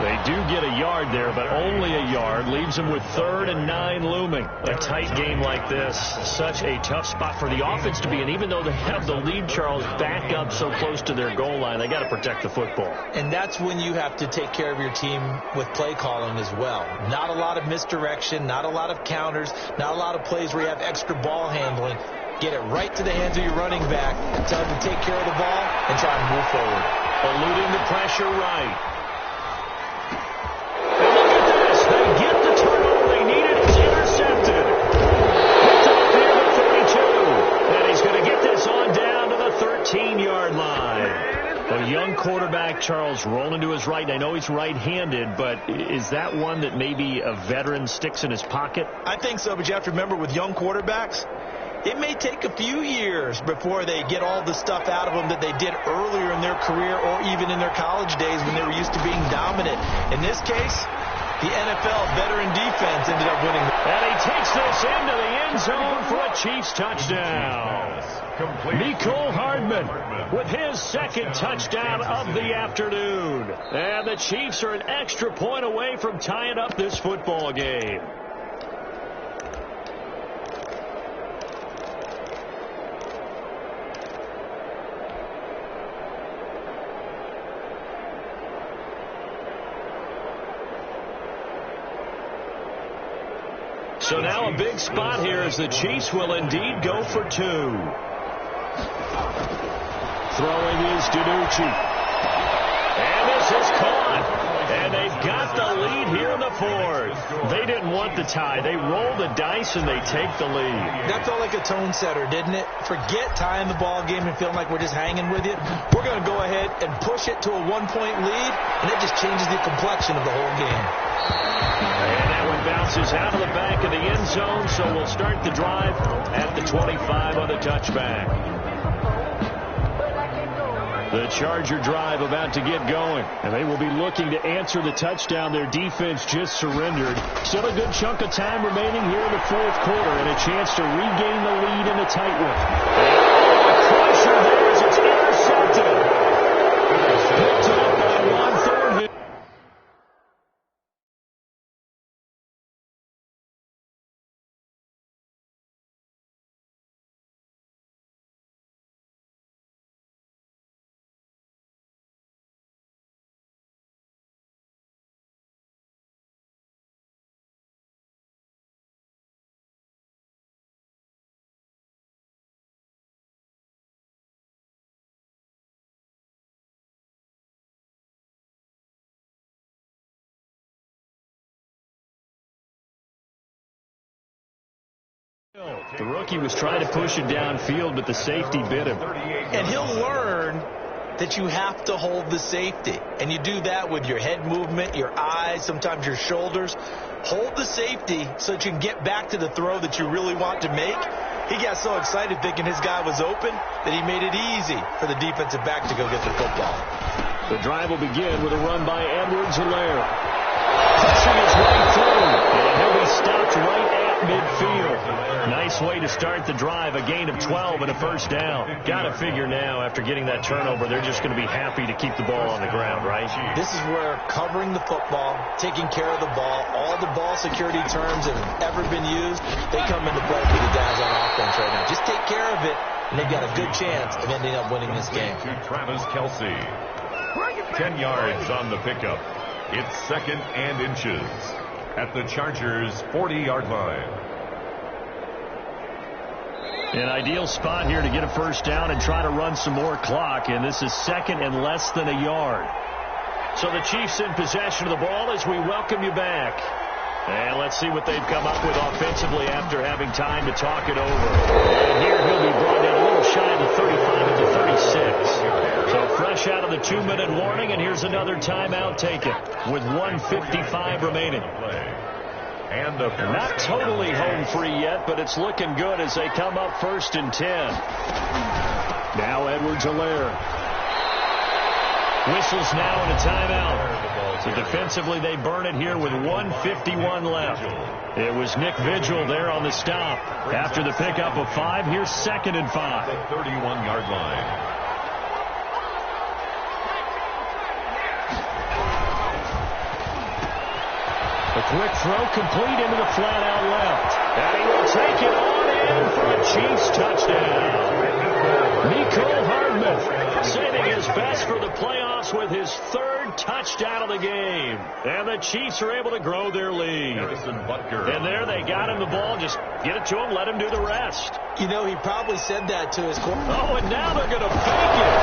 They do get a yard there, but only a yard. Leaves them with 3rd and 9 looming. A tight game like this, such a tough spot for the offense to be in. Even though they have the lead, Charles, back up so close to their goal line, they got to protect the football. And that's when you have to take care of your team with play calling as well. Not a lot of misdirection, not a lot of counters, not a lot of plays where you have extra ball handling. Get it right to the hands of your running back. Tell him to take care of the ball and try and move forward. Eluding the pressure right. And look at this. They get the turnover they needed. It's intercepted. Picked up near the 32. And he's going to get this on down to the 13-yard line. A young quarterback, Charles, rolling to his right. I know he's right-handed, but is that one that maybe a veteran sticks in his pocket? I think so, but you have to remember with young quarterbacks, it may take a few years before they get all the stuff out of them that they did earlier in their career or even in their college days when they were used to being dominant. In this case, the NFL veteran defense ended up winning. And he takes this into the end zone for a Chiefs touchdown. Mecole Hardman with his 2nd touchdown of the afternoon. And the Chiefs are an extra point away from tying up this football game. So now a big spot here as the Chiefs will indeed go for 2. Throwing is DiNucci. This is caught. And they've got the lead here in the fourth. They didn't want the tie. They roll the dice and they take the lead. That felt like a tone setter, didn't it? Forget tying the ball game and feeling like we're just hanging with you. We're going to go ahead and push it to a one-point lead, and that just changes the complexion of the whole game. And that one bounces out of the back of the end zone, so we'll start the drive at the 25 on the touchback. The Charger drive about to get going. And they will be looking to answer the touchdown their defense just surrendered. Still a good chunk of time remaining here in the fourth quarter and a chance to regain the lead in a tight one. A crusher there as it's intercepted. Picked up on 1/3. The rookie was trying to push it downfield, but the safety bit him. And he'll learn that you have to hold the safety. And you do that with your head movement, your eyes, sometimes your shoulders. Hold the safety so that you can get back to the throw that you really want to make. He got so excited thinking his guy was open that he made it easy for the defensive back to go get the football. The drive will begin with a run by Edwards-Helaire. Pushing his way through, and he'll be stopped right at midfield. Nice way to start the drive, a gain of 12 and a first down. Got to figure now, after getting that turnover, they're just going to be happy to keep the ball on the ground, right? This is where covering the football, taking care of the ball, all the ball security terms that have ever been used, they come into play for the guys on offense right now. Just take care of it, and they've got a good chance of ending up winning this game. To Travis Kelce. 10 yards on the pickup. It's 2nd and inches at the Chargers' 40-yard line. An ideal spot here to get a first down and try to run some more clock, and this is 2nd and less than a yard. So the Chiefs in possession of the ball as we welcome you back. And let's see what they've come up with offensively after having time to talk it over. And here he'll be brought down a little shy of the 35 at the 36. So fresh out of the 2-minute warning, and here's another timeout taken with 1:55 remaining. And not totally home free yet, but it's looking good as they come up 1st and 10. Now Edwards-Helaire. Whistles now and a timeout. So defensively they burn it here with 1:51 left. It was Nick Vigil there on the stop. After the pickup of 5, here's 2nd and 5. The 31-yard line. A quick throw complete into the flat out left. And he will take it on in for a Chiefs touchdown. Mecole Hardman saving his best for the playoffs with his 3rd touchdown of the game. And the Chiefs are able to grow their lead. And there they got him the ball. Just get it to him, let him do the rest. You know, he probably said that to his quarterback. Oh, and now they're going to fake it.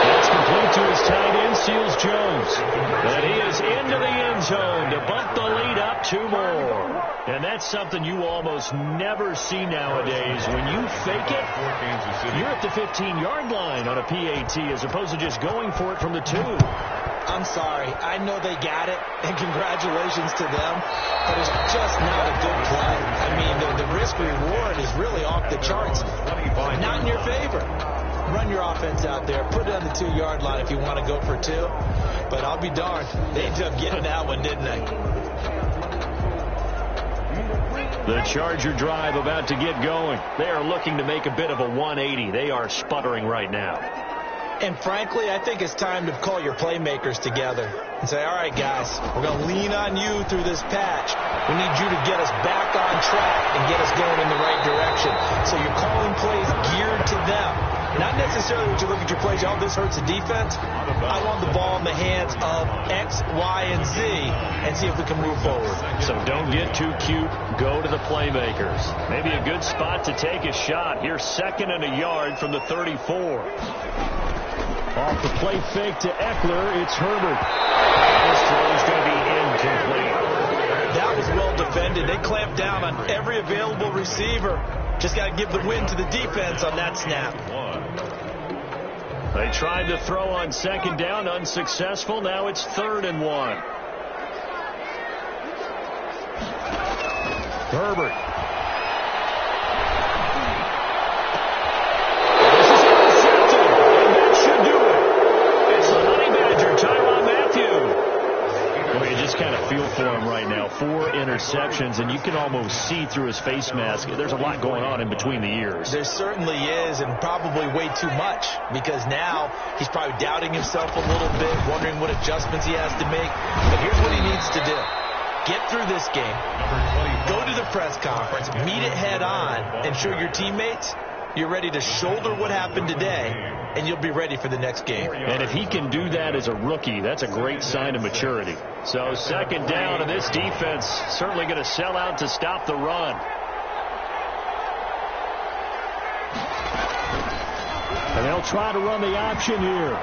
That's complete to his tight end, Seals Jones. And he is into the end zone to bump the lead up 2 more. And that's something you almost never see nowadays. When you fake it, you're at the 15-yard line on a PAT as opposed to just going for it from the 2. I'm sorry. I know they got it, and congratulations to them, but it's just not a good play. I mean, the risk-reward is really off the charts. Not in your favor. Run your offense out there. Put it on the 2-yard line if you want to go for 2. But I'll be darned. They ended up getting that one, didn't they? The Charger drive about to get going. They are looking to make a bit of a 180. They are sputtering right now. And frankly, I think it's time to call your playmakers together and say, all right, guys, we're going to lean on you through this patch. We need you to get us back on track and get us going in the right direction. So you're calling plays geared to them. Not necessarily when you look at your plays, oh, this hurts the defense. I want the ball in the hands of X, Y, and Z and see if we can move forward. So don't get too cute. Go to the playmakers. Maybe a good spot to take a shot. Here's 2nd and a yard from the 34. Off the play fake to Eckler, it's Herbert. This throw is going to be incomplete. That was well defended. They clamped down on every available receiver. Just got to give the win to the defense on that snap. They tried to throw on second down, unsuccessful. Now it's 3rd and 1. Herbert. This is intercepted, and that should do it. It's the Honey Badger, Tyrann Mathieu. Well, you just kind of feel for him right now. 4 interceptions, and you can almost see through his face mask. There's a lot going on in between the ears. There certainly is, and probably way too much, because now he's probably doubting himself a little bit, wondering what adjustments he has to make. But here's what he needs to do. Get through this game, go to the press conference, meet it head on, and show your teammates you're ready to shoulder what happened today, and you'll be ready for the next game. And if he can do that as a rookie, that's a great sign of maturity. So 2nd down, and this defense certainly going to sell out to stop the run. And they'll try to run the option here.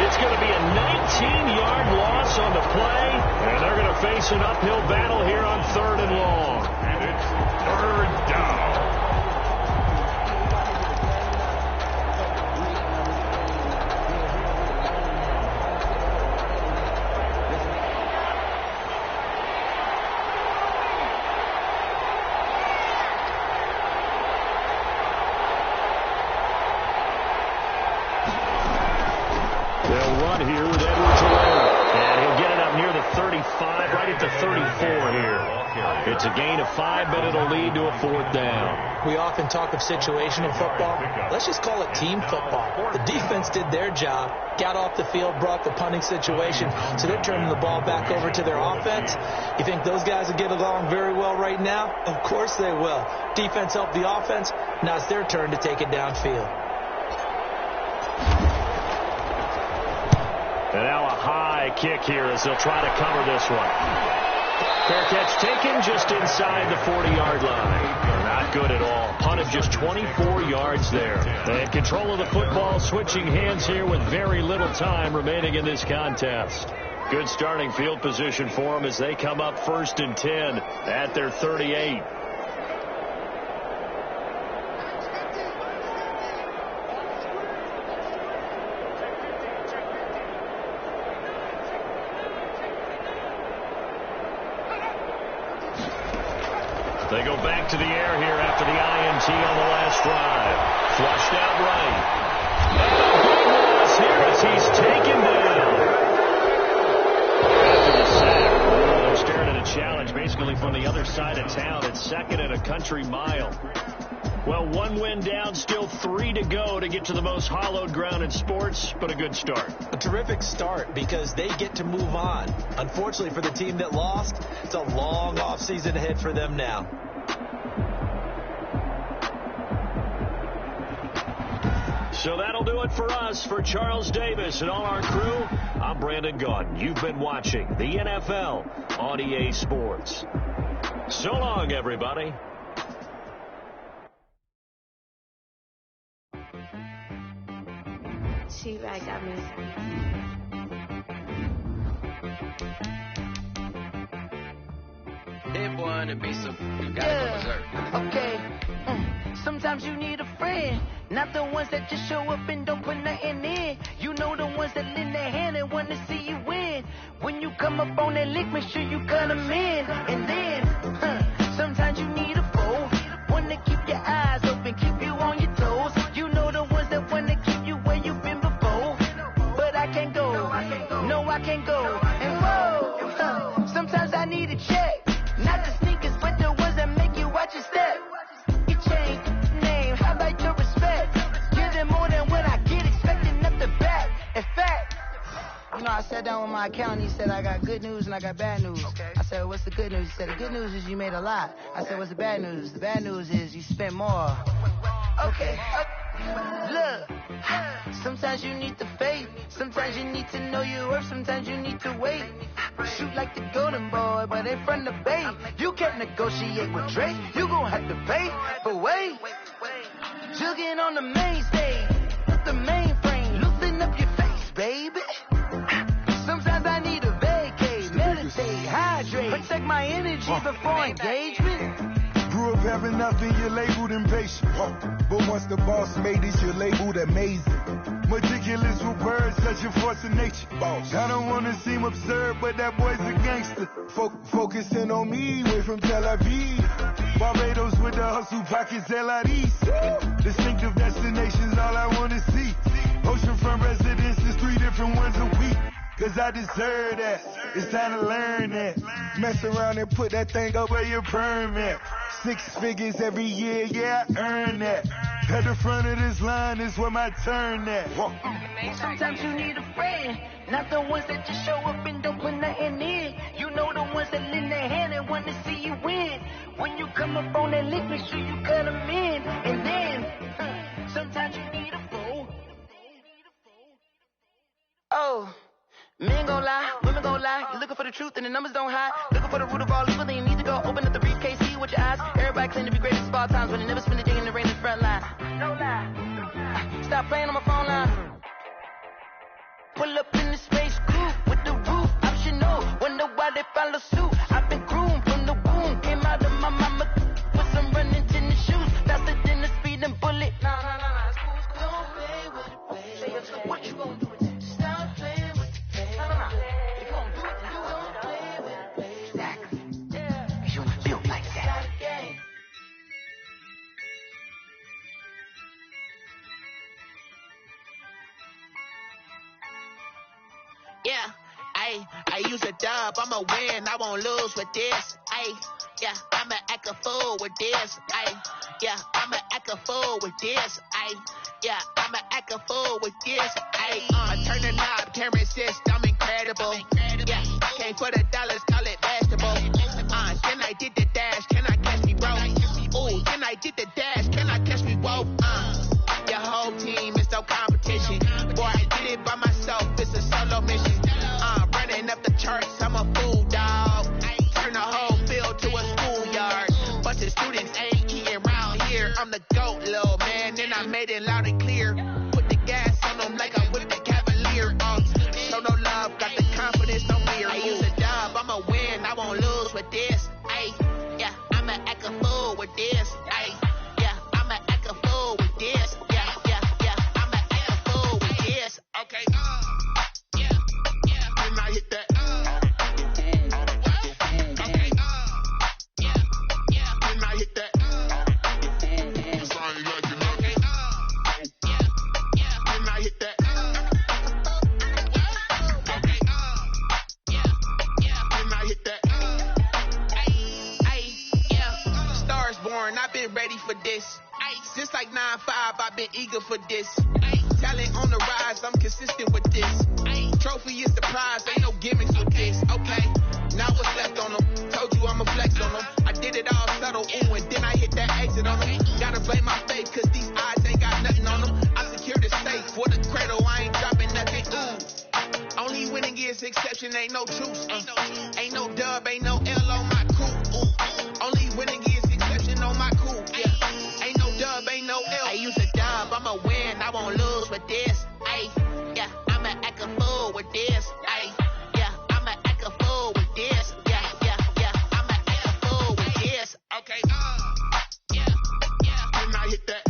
It's going to be a 19-yard loss on the play, and they're going to face an uphill battle here on 3rd and long. And it's 3rd down. Here with Edwards Helaire, and he'll get it up near the 35, right at the 34 here. It's a gain of 5, but it'll lead to a 4th down. We often talk of situational football. Let's just call it team football. The defense did their job, got off the field, brought the punting situation, so they're turning the ball back over to their offense. You think those guys will get along very well right now? Of course they will. Defense helped the offense. Now it's their turn to take it downfield. And now a high kick here as they'll try to cover this one. Fair catch taken just inside the 40-yard line. Not good at all. Punt of just 24 yards there. And control of the football switching hands here with very little time remaining in this contest. Good starting field position for them as they come up 1st and 10 at their 38. They go back to the air here after the INT on the last drive. Flushed out right. And a big loss here as he's taken down. After the sack, they're staring at a challenge basically from the other side of town. It's 2nd and a country mile. Well, 1 win down, still 3 to go to get to the most hallowed ground in sports, but a good start. A terrific start because they get to move on. Unfortunately for the team that lost, it's a long offseason ahead for them now. So that'll do it for us. For Charles Davis and all our crew, I'm Brandon Gaudin. You've been watching the NFL on EA Sports. So long, everybody. T-Rag got me. That boy on the beat, so you gotta go berserk. Okay. Sometimes you need a friend, not the ones that just show up and don't put nothing in. You know the ones that lend their hand and want to see you win. When you come up on that lick, make sure you cut them in. And then, sometimes you need a foe, one to keep your eyes open, keep you on your toes. You know the ones that want to keep you where you've been before. But I can't go, no I can't go. And whoa, sometimes I need a check. Not the sneakers, but the ones that make you watch your step. You change name, how about your respect? Give them more than what I get, expecting nothing back. In fact, you know, I sat down with my accountant. He said I got good news and I got bad news. Okay. I said, what's the good news? He said, the good news is you made a lot. I said, what's the bad news? The bad news is you spent more. Okay. Look, sometimes you need the faith. Sometimes you need to know your worth. Sometimes you need to wait. Shoot like the golden boy, but in front of the bay. You can't negotiate with Drake. You gon' have to pay for wait. Jugging on the main stage. the mainframe. Loosen up your face, baby. Sometimes I need a vacate, meditate, hydrate, protect my energy before engagement. Grew up having nothing, you're labeled impatient. But once the boss made it, you're labeled amazing. Meticulous with words, such a force of nature. I don't want to seem absurd, but that boy's a gangster. Focusing on me, way from Tel Aviv. Barbados with the hustle pockets, LIDs. Distinctive destinations, all I want to see. Oceanfront residences, 3 different ones a week. Cause I deserve that. It's time to learn that. Mess around and put that thing up where your permit. 6 figures every year, yeah, I earn that. At the front of this line is where my turn at. Sometimes you need a friend, not the ones that just show up and don't put nothing in. You know the ones that lend their hand and want to see you win. When you come up on that lick, make sure you cut them in. And then, sometimes you need a fool. Oh. Men gon' lie, women gon' lie. You're looking for the truth and the numbers don't hide. Looking for the root of all evil, then you need to go open up the briefcase, see with your eyes. Everybody claim to be great at all times, but they never spend a day in the rain in the front line. No lie. Stop playing on my phone line. Pull up in the space coupe with the roof optional. Wonder why they follow suit. I've been groomed from the womb. Came out of my mama with some running tennis shoes. Faster than the speeding bullet. Nah. It's cool. Don't play with it, baby. What you gonna do with it? Stop playing with it. If you don't do it, then you don't play with it, baby. Exactly. Yeah. You built like that. Yeah, I use a dub, I'ma win, I won't lose with this. Yeah, I'ma act a fool with this. Yeah, I'ma act a fool with this. Yeah, I'ma act a fool with this. Turn the knob, camera assist, I'm incredible. Yeah, came for the dollars, call it basketball. Then I did the dash, can I catch me, bro? Ooh, then I did the dash, can I catch me, whoa? Your whole team is no competition. Boy, I did it by myself, it's a solo mission. Running up the charts, I'm a fool, dog. Turn the whole field to a schoolyard. Bunch of students ain't eating round here. I'm the GOAT, little man, and I made it loud and clear. Put the gas on them like I whipped the Cavalier. Show no love, got the confidence on me. I use a dub, I'ma win, I won't lose with this. Yeah, I'ma act a fool with this. Yeah, I'ma act a fool with this. Yeah, I'ma act a fool with this. Okay, and I hit that. Okay, and I hit that. Cause I ain't like it, okay. And I hit that. Okay, and I hit that. Yeah. Stars born, I've been ready for this. Since like 9-5, I've been eager for this. Talent on the rise, I'm consistent with this. Trophy is the prize, ain't no gimmicks with this. Okay, now what's left on them? Told you I'ma flex on them. I did it all subtle, ooh, and then I hit that exit on them. Gotta blame my faith, cause these eyes ain't got nothing on them. I secured the safe for the cradle, I ain't dropping nothing, ooh. Only winning is exception, ain't no truce. Ain't no dub, ain't no L on my coupe, ooh. Only winning is exception on my coupe, yeah. Ain't no dub, ain't no L. I use a dub, I'ma win, I won't lose with this. Yeah, I'ma act a fool with this. Yeah, I'ma act a fool with this. Yeah, I'ma act a fool with this. Okay, and I hit that.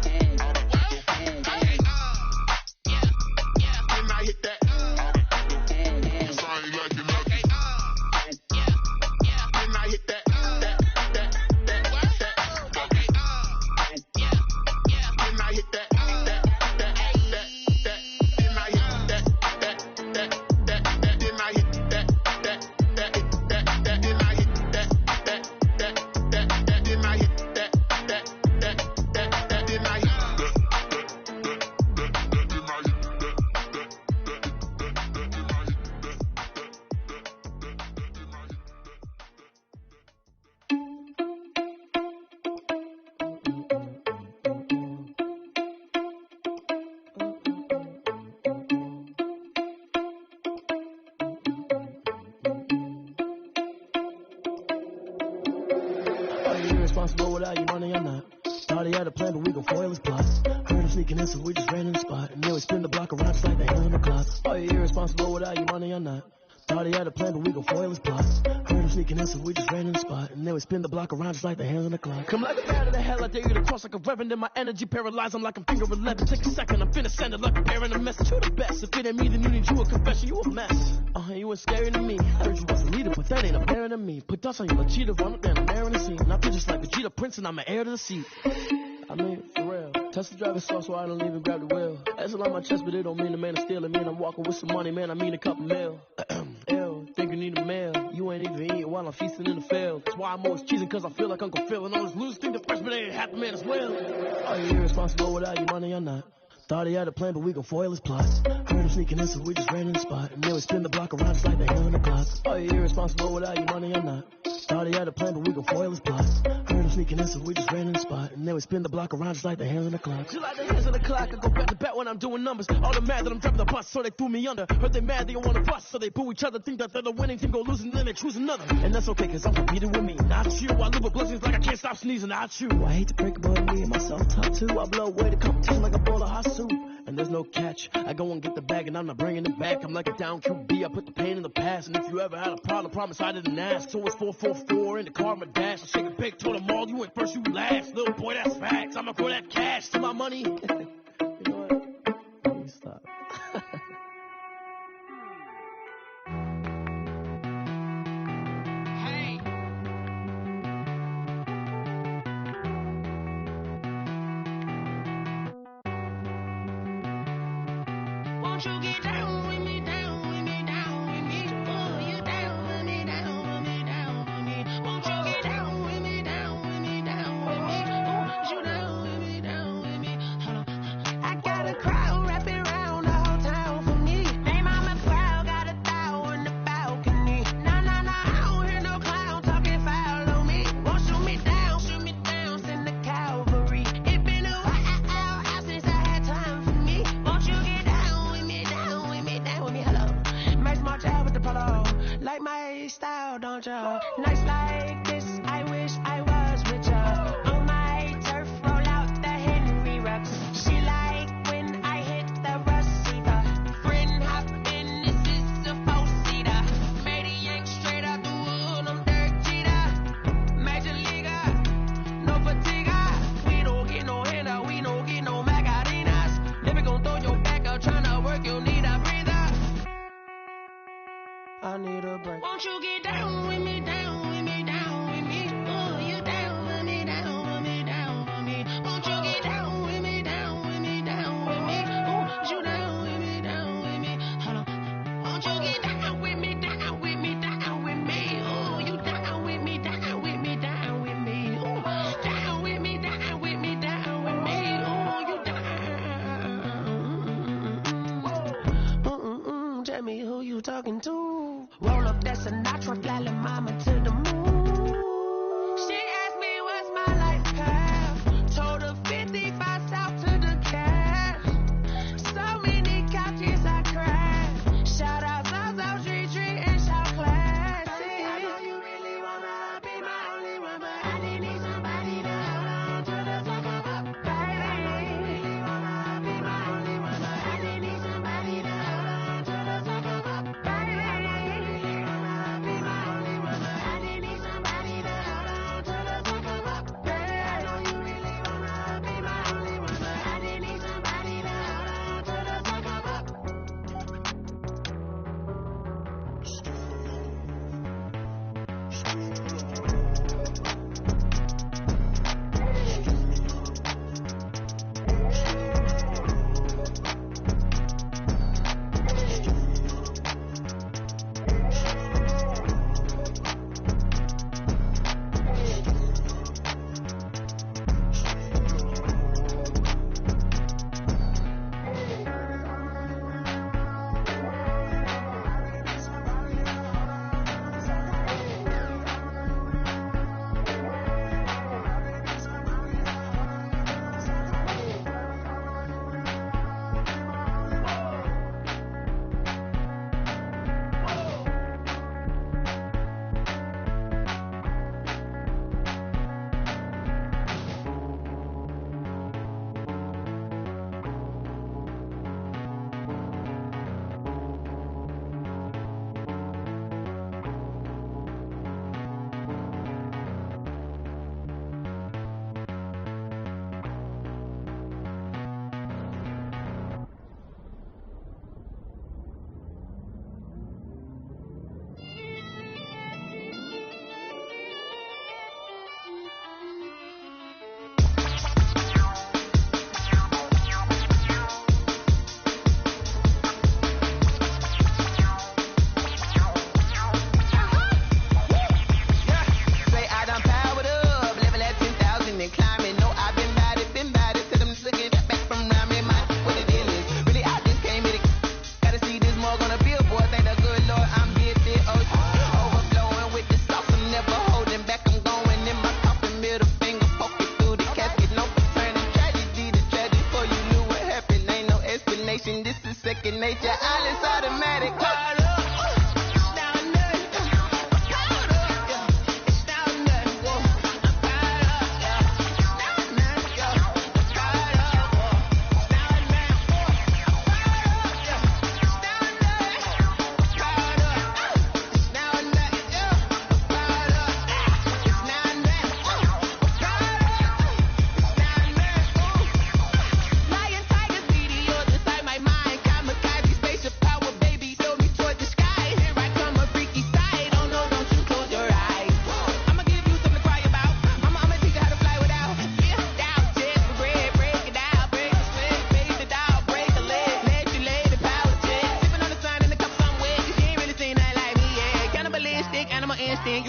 Okay, and I hit that. Cause I ain't like it, okay. And I hit that. Okay, and I hit that. Are you irresponsible without your money? I'm not. Thought he had a plan, but we gon' foil his plots. Heard him sneaking in, so we just ran in the spot. And then we spin the block around just like the hand on the clock. Are you irresponsible without your money or not? Thought he had a plan, but we gon' foil his plots. Heard him sneaking in, so we just ran in the spot. And then we spin the block around just like the hands on the clock. Come like a bat of the hell, I dare you to cross like a reverend. In my energy paralyzed, I'm like I'm finger 11. Take a second, I'm finna send it like preparing a message. You the best, if it ain't me, then you need you a confession. You a mess. You ain't scary to me. Heard you was a leader, but that ain't apparent to me. Put dust on you, a cheater, run up there, I'm airing the scene. And I feel just like Vegeta Prince, and I'm an heir to the seat. I mean, for real. Test the driver's sauce, so I don't even grab the wheel. That's a lot on my chest, but it don't mean the man is stealing. Man, I'm walking with some money, man, I mean a couple mil. Ew, think you need a meal. You ain't even eating while I'm feasting in the field. That's why I'm always cheesing, cause I feel like Uncle Phil. And all this losers think the freshman ain't half the man as well. Are you irresponsible without your money or not? Thought he had a plan, but we gon' foil his plots. Heard him sneaking in, so we just ran in the spot. And then we spin the block around just like the hand on the clock. Are you irresponsible without your money or not? Thought he had a plan, but we gon' foil his plots. Heard him sneaking in, so we just ran in the spot. And then we spin the block around just like the hands on the clock. Just like the hands on the clock, I go back to back when I'm doing numbers. All the mad that I'm driving the bus, so they threw me under. Heard they mad, they don't wanna bust, so they boo each other. Think that they're the winning team, go losing, then they choose another. And that's okay, cause I'm competing with me, not you. I live with blessings like I can't stop sneezing, not you. I hate to break it, but me and myself top too. I blow away the competition like a bowl of hot soup. And there's no catch. I go and get the bag and I'm not bringing it back. I'm like a down QB, I put the pain in the past. And if you ever had a problem, promise I didn't ask. So it's 444 in the car, my dash. I shake a big, told them all, you ain't first, you last. Little boy, that's facts. I'ma throw that cash to my money. You know what? Let me stop. Won't you get down with me, down with me, down with me? Oh, you down with me, down with me, down with me. Won't you get down with me, down with me, down with me? Oh, you down with me, down with me? Hold on. I got a crowd wrapping around the whole town for me. Name on my crowd, got 1,000 on the balcony. Nah, nah, nah, I don't hear no clown talking foul on me. Won't shoot me down, send the cavalry. It been a while since I had time for me. Won't you get down with me, down with me, down with me? Hello. Max March out with the polo. Like my style, don't ya? Nights like this, I wish I was with ya. On my turf, roll out the Henry Rux. She like when I hit the receiver. Friend hop in, this is a four-seater. Made a yank straight out the wood, I'm Derek Jeter. Major leaguer, no fatigue. We don't get no handout, we don't get no Macarinas. Never gon' throw your back out, tryna work, you need a breather. I need a break. Won't you get down with me, down with me, down with me?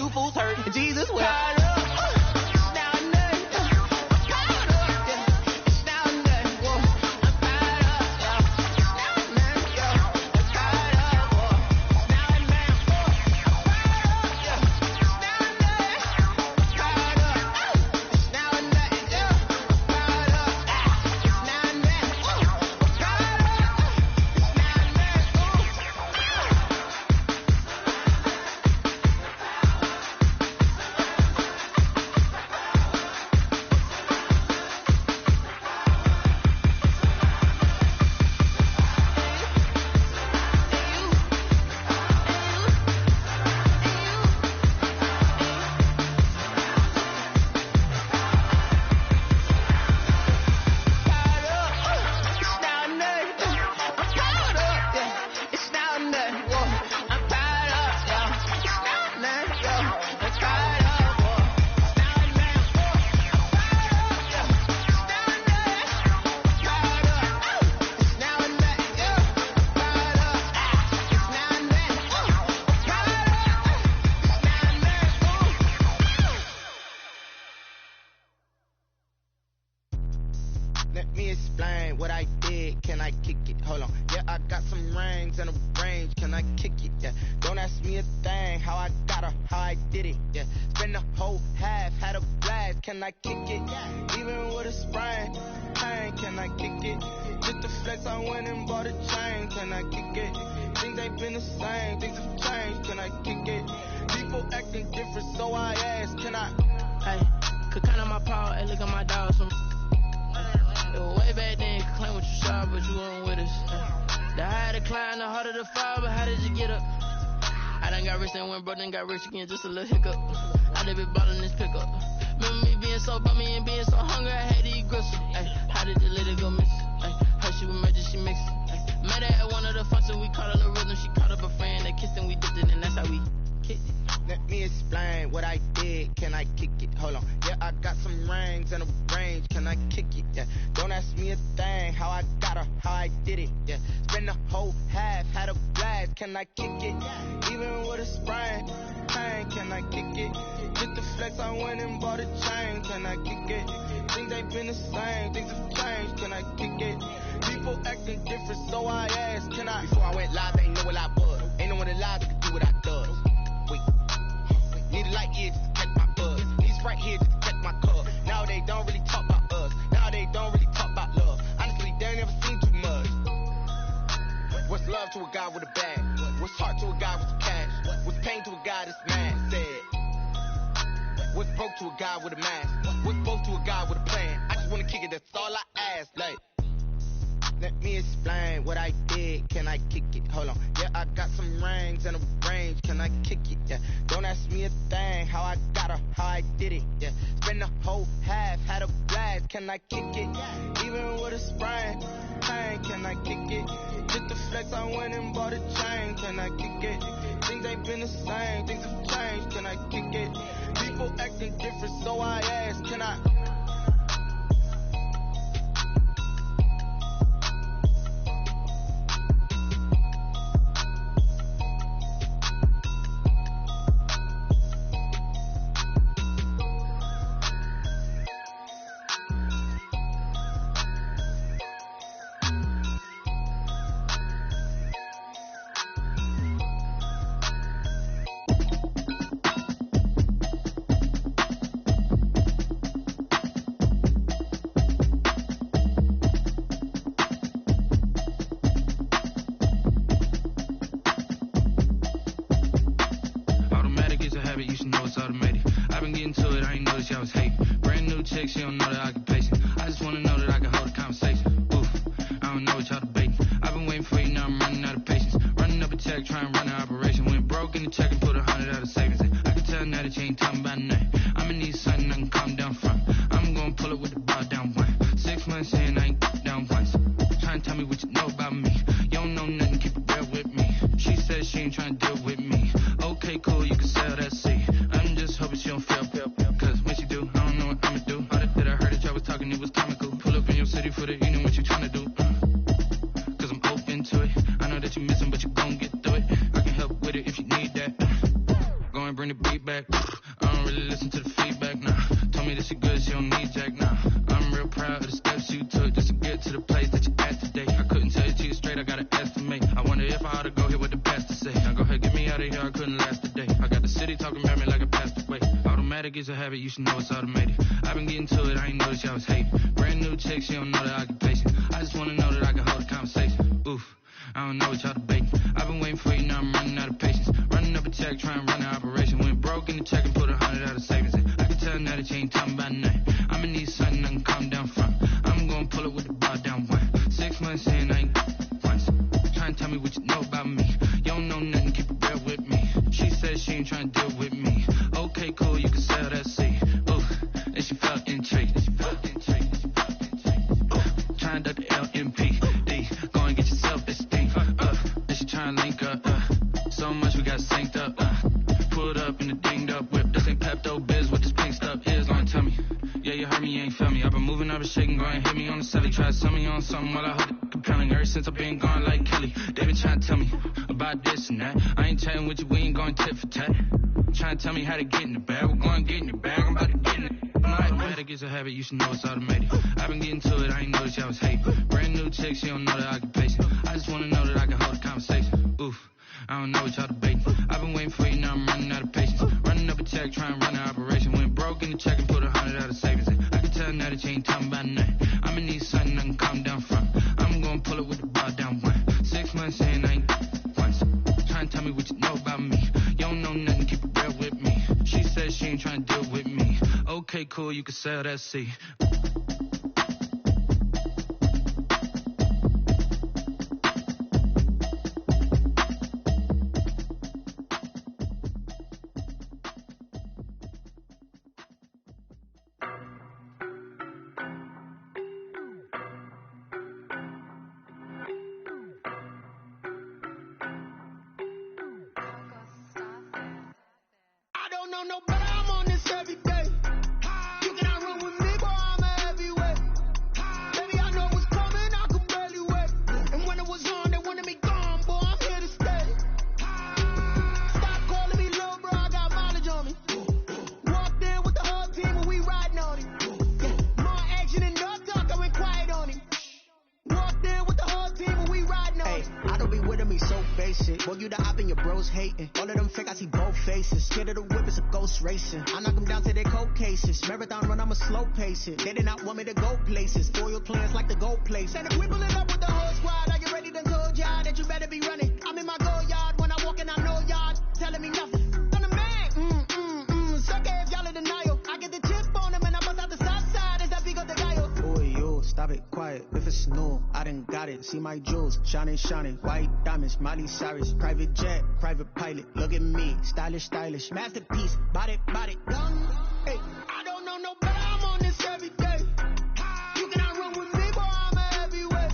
you fools hurt, and Jesus will. Let me explain what I did. Can I kick it? Hold on. Yeah, I got some rings and a range. Can I kick it? Yeah. Don't ask me a thing. How I got her, how I did it. Yeah. Spend the whole half, had a blast. Can I kick it? Even with a sprain, pain. Can I kick it? Just the flex, I went and bought a chain. Can I kick it? Things ain't been the same. Things have changed. Can I kick it? People acting different, so I ask. Can I? Hey, could count on my power. Hey, look at my dog. Some way back then, could claim what you saw, but you weren't with us. The higher the climb, the harder the fall, but how did you get up? I done got rich and went broke, then got rich again, just a little hiccup. I done been ballin' this pickup. Remember me being so bummy and being so hungry, I had to eat gristle. Ay, how did the little go miss? Ay, her she was magic, she mixed. Met her at one of the functions, we caught her the rhythm, she caught up a friend, they kissed and we dipped it, and that's how we kicked it. Let me explain what I did. Can I kick it? Hold on. Yeah, I got some rings and a range. Can I kick it? Yeah. Don't ask me a thing. How I got her, how I did it. Yeah. Spend the whole half, had a blast. Can I kick it? Even with a sprain, pain. Can I kick it? Just the flex, I went and bought a chain. Can I kick it? Things ain't been the same. Things have changed. Can I kick it? People acting different, so I ask. Can I? Before I went live, they ain't know what I was. Ain't no one alive that could do what I does. Wait. Need a light here just to catch my buzz. Need Sprite here just to catch my cup. Now they don't really talk about us. Now they don't really talk about love. Honestly, they ain't never seen too much. What's love to a guy with a bag? What's heart to a guy with some cash? What's pain to a guy that's mad? Said. What's broke to a guy with a mask? What's both to a guy with a plan? I just wanna kick it, that's all I ask. Like, let me explain what I did. Can I kick it? Hold on. Yeah, I got some rings and a range. Can I kick it? Yeah. Don't ask me a thing. How I got her, how I did it. Yeah. Spend the whole half, had a blast. Can I kick it? Even with a sprain, pain. Can I kick it? Just the flex, I went and bought a chain. Can I kick it? Things ain't been the same. Things have changed. Can I kick it? People acting different, so I ask. Can I? She don't know the occupation. I just wanna know that I can hold a conversation. Oof, I don't know what y'all debating. I've been waiting for you, now I'm running out of patience. Running up a check, trying to run an operation. Went broke in the check and put 100 out of savings. I can tell now that you ain't talking about nothing. I'ma need something I can calm down from. I'm gonna pull it with the bar down one. 6 months in, I ain't down once. Trying to tell me what you know about me. You don't know nothing, keep it real with me. She said she ain't trying to deal with me. Okay, cool, you can sell that seat. I'm just hoping she don't feel. Cause when she do, I don't know what I'ma do. Talking, it was comical. Pull up in your city for the evening, what you tryna do? Cause I'm open to it. I know that you're missing, but you gon' get through it. I can help with it if you need that. Go and bring the beat back. really listen to the feedback, nah. Told me that she good, she don't need Jack, nah. I'm real proud of the steps you took just to get to the place that you at today. I couldn't tell you to you straight, I gotta estimate. I wonder if I ought to go here with the pastor say. Now go ahead, get me out of here, I couldn't last a day. I got the city talking about me like a passed away. Automatic is a habit, you should know it's automated. I've been getting to it, I ain't noticed y'all was hating. Brand new chick, she don't know the occupation. I just wanna know that I can hold a conversation. Oof, I don't know what y'all debating. I've been waiting for you, now I'm running out of patience. Running up a check, trying to run an operation. Went broke in the check and put 100 out of savings in. I can tell now that you ain't talking about nothing. I'ma need something I can calm down from. I'm gonna pull it with the bar down one. 6 months in, I ain't once. Trying to tell me what you know about me. You don't know nothing, keep it real with me. She said she ain't trying to deal with me. Okay, cool, you can sell that seat. Ooh, and she felt intrigued. Trying to duck the LMP. Go and get yourself this thing. And she trying to link up. So much we got synced up. Pulled up in the dinged up whip. This ain't Pepto Biz, what this pink stuff is. Gonna tell me. Yeah, you heard me, you ain't feel me. I've been moving, I've been shaking, go and hit me on the celly. Try to sell me on something while I hold it compelling. Ever since I've been gone like Kelly. They been trying to tell me about this and that. I ain't chatting with you, we ain't going tit for tat. Trying to tell me how to get in the bag. We're going to get in the bag, I'm about to get in it. Automatic is a habit, you should know it's automated. I've been getting to it, I ain't noticed y'all was hating. Brand new chick, she don't know the occupation. I just wanna know that I can hold a conversation. Oof, I don't know what y'all debating. I've been waiting for you, now I'm running out of patience. Running up a check, trying to run an operation. Went broke in the check and put 100 out of savings in. I can tell now that you ain't talking about nothing. I'ma need something I can calm down from. I'm gonna pull it with the bar down one. 6 months in, I ain't once. Trying to tell me what you know about me. You don't know nothing, keep it real with me. She said she ain't trying to deal with me. Okay, cool, you can sell that seat. They did not want me to go places. Spoil plans like the gold place. And if we pulling up with the whole squad, are you ready to told y'all that you better be running? I'm in my go yard when I walk in, I know y'all telling me nothing. I'm the man, suck if y'all in denial. I get the chip on them and I bust out the south side. Is that big of the guy? Boy, yo, stop it, quiet. If it's new, I done got it. See my jewels, shining, white diamonds, Miley Cyrus, private jet, private pilot. Look at me, stylish, masterpiece, body, gun. Hey, I don't know no better. I'm on this every day. You cannot run with me, boy, I'm a heavyweight.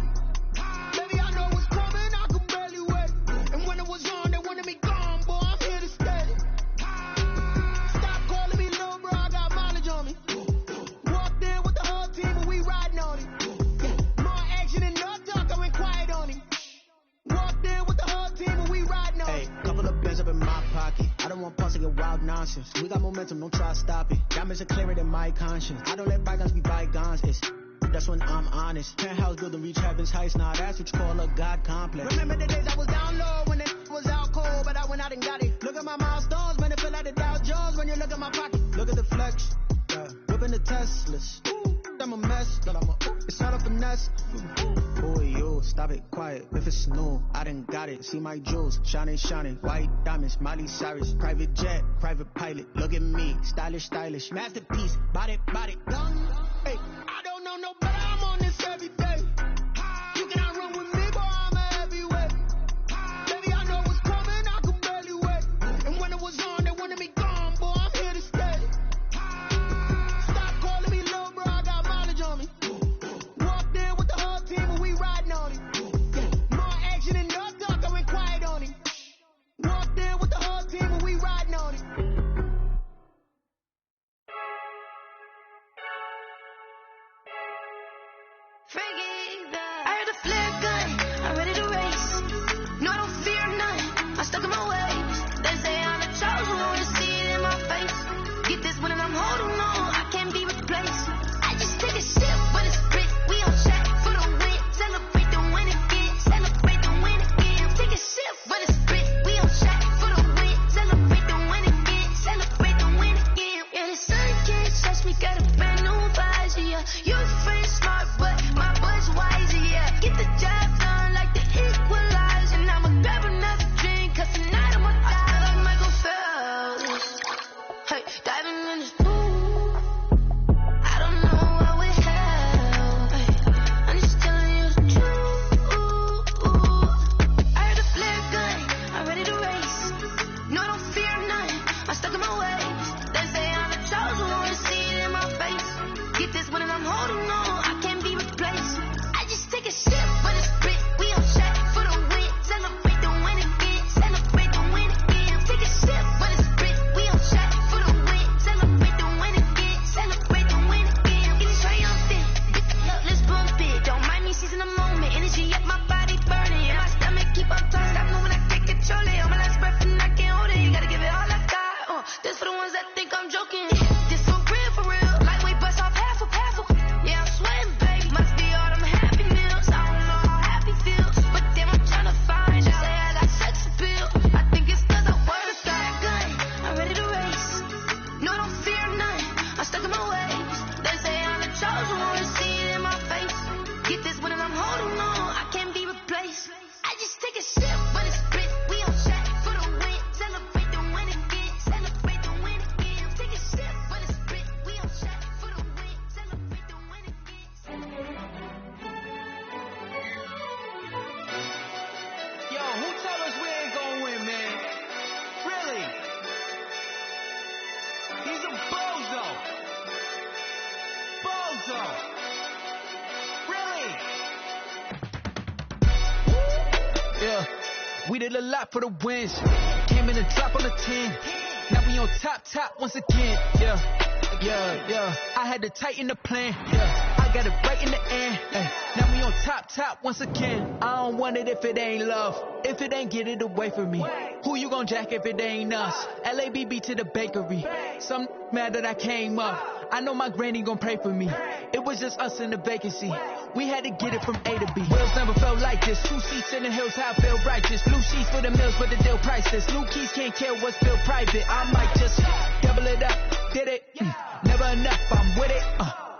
Baby, I know what's coming, I could barely wait. And when it was on, they wanted me gone, boy, I'm here to stay. Stop calling me little bro, I got mileage on me. Walked in with the whole team and we riding on it. More action and no talk, I went quiet on him. Walked in with the whole team and we riding on it. Hey, couple of bands up in my pocket. I don't want pulse to get wild nonsense. We got momentum, don't try to stop it. Diamonds are clearer than my conscience. I don't let bygones be bygones. That's when I'm honest. Penthouse building reach heaven's heights. Now that's what you call a God complex. Remember the days I was down low when it was out cold, but I went out and got it. Look at my milestones, man, it feel like the Dow Jones when you look at my pocket. Look at the flex, whipping the Teslas. I'm a mess, it's not a finesse. Boy, yo, stop it, quiet. If it's new, I done got it. See my jewels, shining, white diamonds, Miley Cyrus, private jet, private pilot. Look at me, stylish, masterpiece, body, gun. Hey, I don't know no better. I'm on this every day. You cannot run with me, boy, I'm a heavyweight. Baby, I know what's coming, I could barely wait. And when it was on, they wanted me gone, boy, I'm here to stay. Stop calling me little bro, I got mileage on me. Walked in with the whole team and we riding on it. More action and no talk, I went quiet on him. Walked in with the whole team and we riding on it. I heard a flare gun, I'm ready to race. No, I don't fear none, I'm stuck in my ways. They say I'm a chosen one, wanna see it in my face. Get this got a brand new visor, yeah. You friend smart, but my boy's wiser, yeah. Get the job done like the equalizer. And I'ma grab another drink, cause tonight I'ma die like Michael Phelps. Hey, diving in this pool. I don't know what we have. Hey, I'm just telling you the truth. I heard a flare gun, I'm ready to race. No, I don't fear nothing, I'm stuck in my ways. They say I'm the chosen one, see it in my face. Get this one and I'm holding on, I can't be replaced. I just take a sip, but it's split. We on shot for the win. Celebrate the win again, celebrate the win again. Take a sip, but it's split. We on shot for the win. Celebrate the win again, celebrate the win again. Getting triumphant, let's bump it. Don't mind me seizing the moment. Energy at my body burning, and my stomach keep on turning. Stop moving, I can't control it. On my last breath and I can't hold it. You gotta give it all I got. This for the ones that think I'm joking. This for real. Lightweight bust off half a. Yeah, I'm sweating, baby. Must be all them happy meals. I don't know how happy feels, but damn, I'm trying to find out. Say I got sex appeal. I think it's cause I word of got a gun. I'm ready to race. No, I don't fear nothing. I'm stuck in my ways. They say I'm the chosen one, see it in my face. Get this one and I'm holding on. I can't be replaced. I just take a sip, but it's split. We on shot for the win. Celebrate the win again. Celebrate the win again. Take a sip, but it's split. We on shot for the win. Celebrate the win again. Yo, who tell us we ain't gonna win, man? Really? He's a bozo. Really? Yeah, we did a lot for the wins. Came in and drop on the 10. Now we on top once again. Yeah. I had to tighten the plan. Yeah, I got it right in the end. Now we on top once again. I don't want it if it ain't love. If it ain't, get it away from me. Who you gon' jack if it ain't us? LABB to the bakery. Some mad that I came up. I know my granny gon' pray for me. It was just us in the vacancy. We had to get it from A to B. Wheels never felt like this. 2 seats in the hills, how I feel righteous. Blue sheets for the mills, but the deal priceless. New keys can't care what's still private. I might just double it up. Did it? Never enough, I'm with it.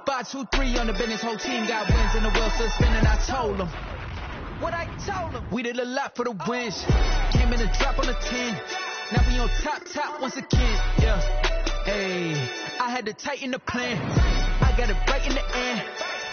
5, 2, 3 on the business. Whole team got wins and the wheels still spinning. I told them what I told them. We did a lot for the wins. Came in and drop on the 10. Now we on top once again. Yeah. Hey, I had to tighten the plan. I got it right in the end.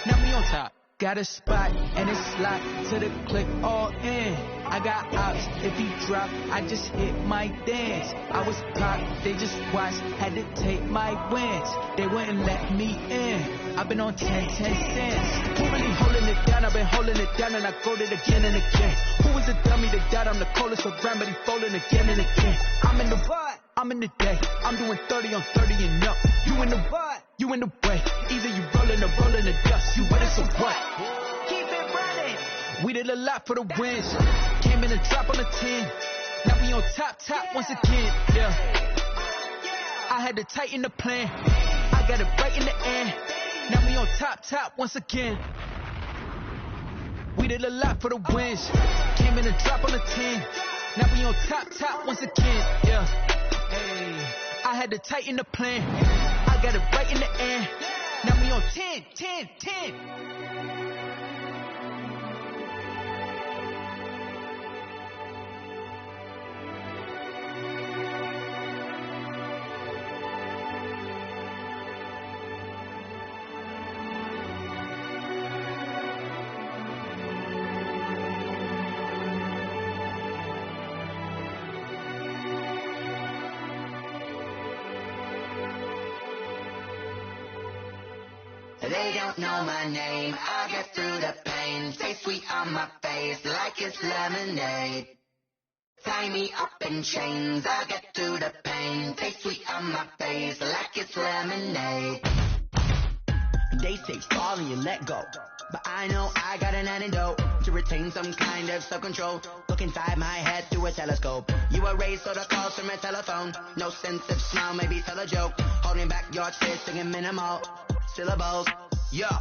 Now we on top. Got a spot and it's locked to the click all in. I got ops, if he drop, I just hit my dance. I was cocked, they just watched, had to take my wins. They wouldn't let me in. I've been on 10 cents. Who really holding it down? I've been holding it down and I go it again and again. Who was a dummy that died? I'm the coldest around, but he folding again and again. I'm in the what? I'm in the day. I'm doing 30 on 30 and up. You in the what? You in the way. Either you rolling or rolling the dust. You with us or what? Keep it running. We did a lot for the wins. Came in and drop on the 10. Now we on top once again. Yeah. I had to tighten the plan. I got it right in the end. Now we on top once again. We did a lot for the wins. Came in and drop on the 10. Now we on top once again. Yeah. Hey, I had to tighten the plan. I got it right in the end. Now we on 10. They don't know my name, I get through the pain. Stay sweet on my face like it's lemonade. Tie me up in chains, I get through the pain. Stay sweet on my face like it's lemonade. They say fall and you let go, but I know I got an antidote to retain some kind of self-control. Look inside my head through a telescope. You erase all the calls from a telephone. No sense of smile, maybe tell a joke. Holding back your tears, singing minimal syllables. Yeah,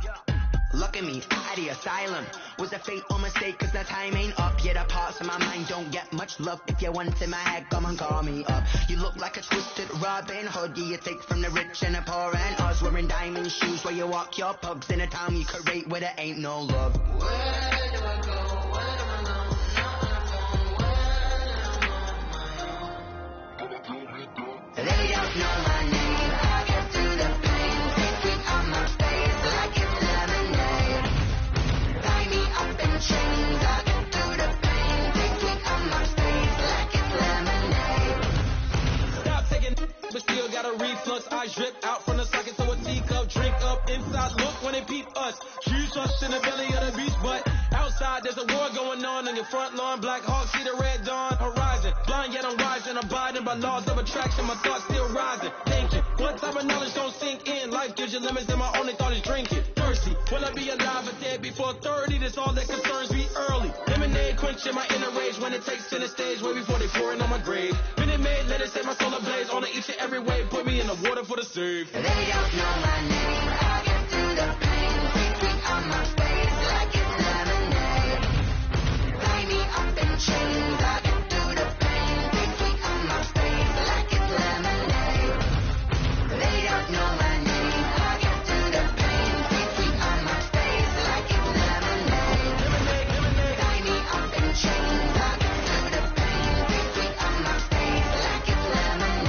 Look at me, out of the asylum. Was a fate or mistake, cause the time ain't up. Yet the parts of my mind don't get much love. If you want in my head, come and call me up. You look like a twisted Robin Hood. Yeah, you take from the rich and the poor and us. Wearing diamond shoes where you walk your pugs. In a town you create where there ain't no love. Where do I go? Where do I go? They don't know my name. I get through the pain. Take sweet on my face like it's lemonade. Tie me up in chains. I get through the pain. Take sweet on my face like it's lemonade. Stop taking, but still got a reflux. I drip out from the socket to a teacup. Drink up inside. Look when they peep us. Huge us in the belly of the beach, but outside there's a war going on in your front lawn. Black Hawk see the red dawn horizon. Blind yet I'm rising, abiding by laws of attraction. My thoughts still rising. Thank you. What type of knowledge don't sink in? Life gives you limits, and my only thought is drinking. Thirsty. Will I be alive or dead before 30? That's all that concerns me early. Lemonade quenching my inner rage when it takes center stage way before they pour it on my grave. Minute Maid, let it set my soul ablaze. On each and every way, put me in the water for the save. They don't know my name. I get through the pain. Take sweet on my face like it's lemonade. Tie me up in chains. I get through the pain. Take sweet on my face like it's lemonade. They don't know my name. I get through the pain. Take sweet on my face like it's lemonade. Tie me up in chains. I get through the pain. Take sweet on my face like it's lemonade.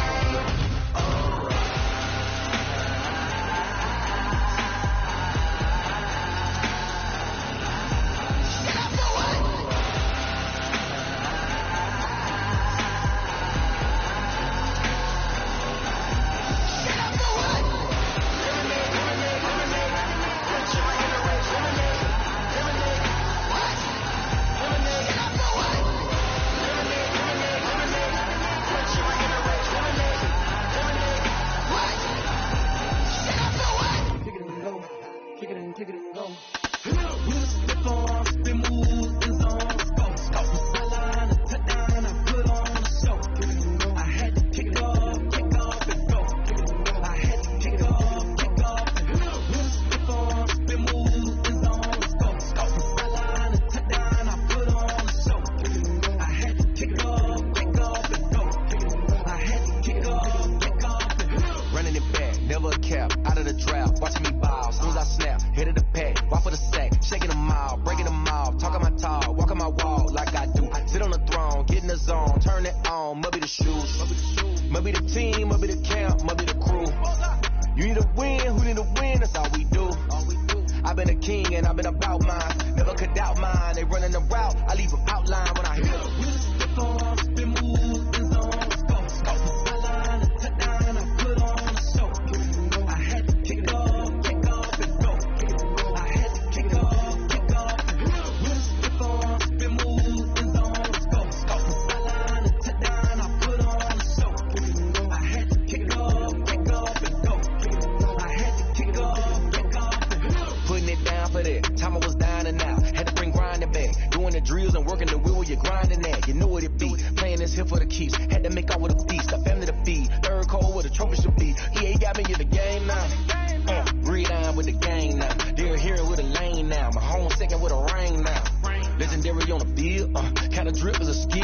Legendary on the field, kinda drip as a skill.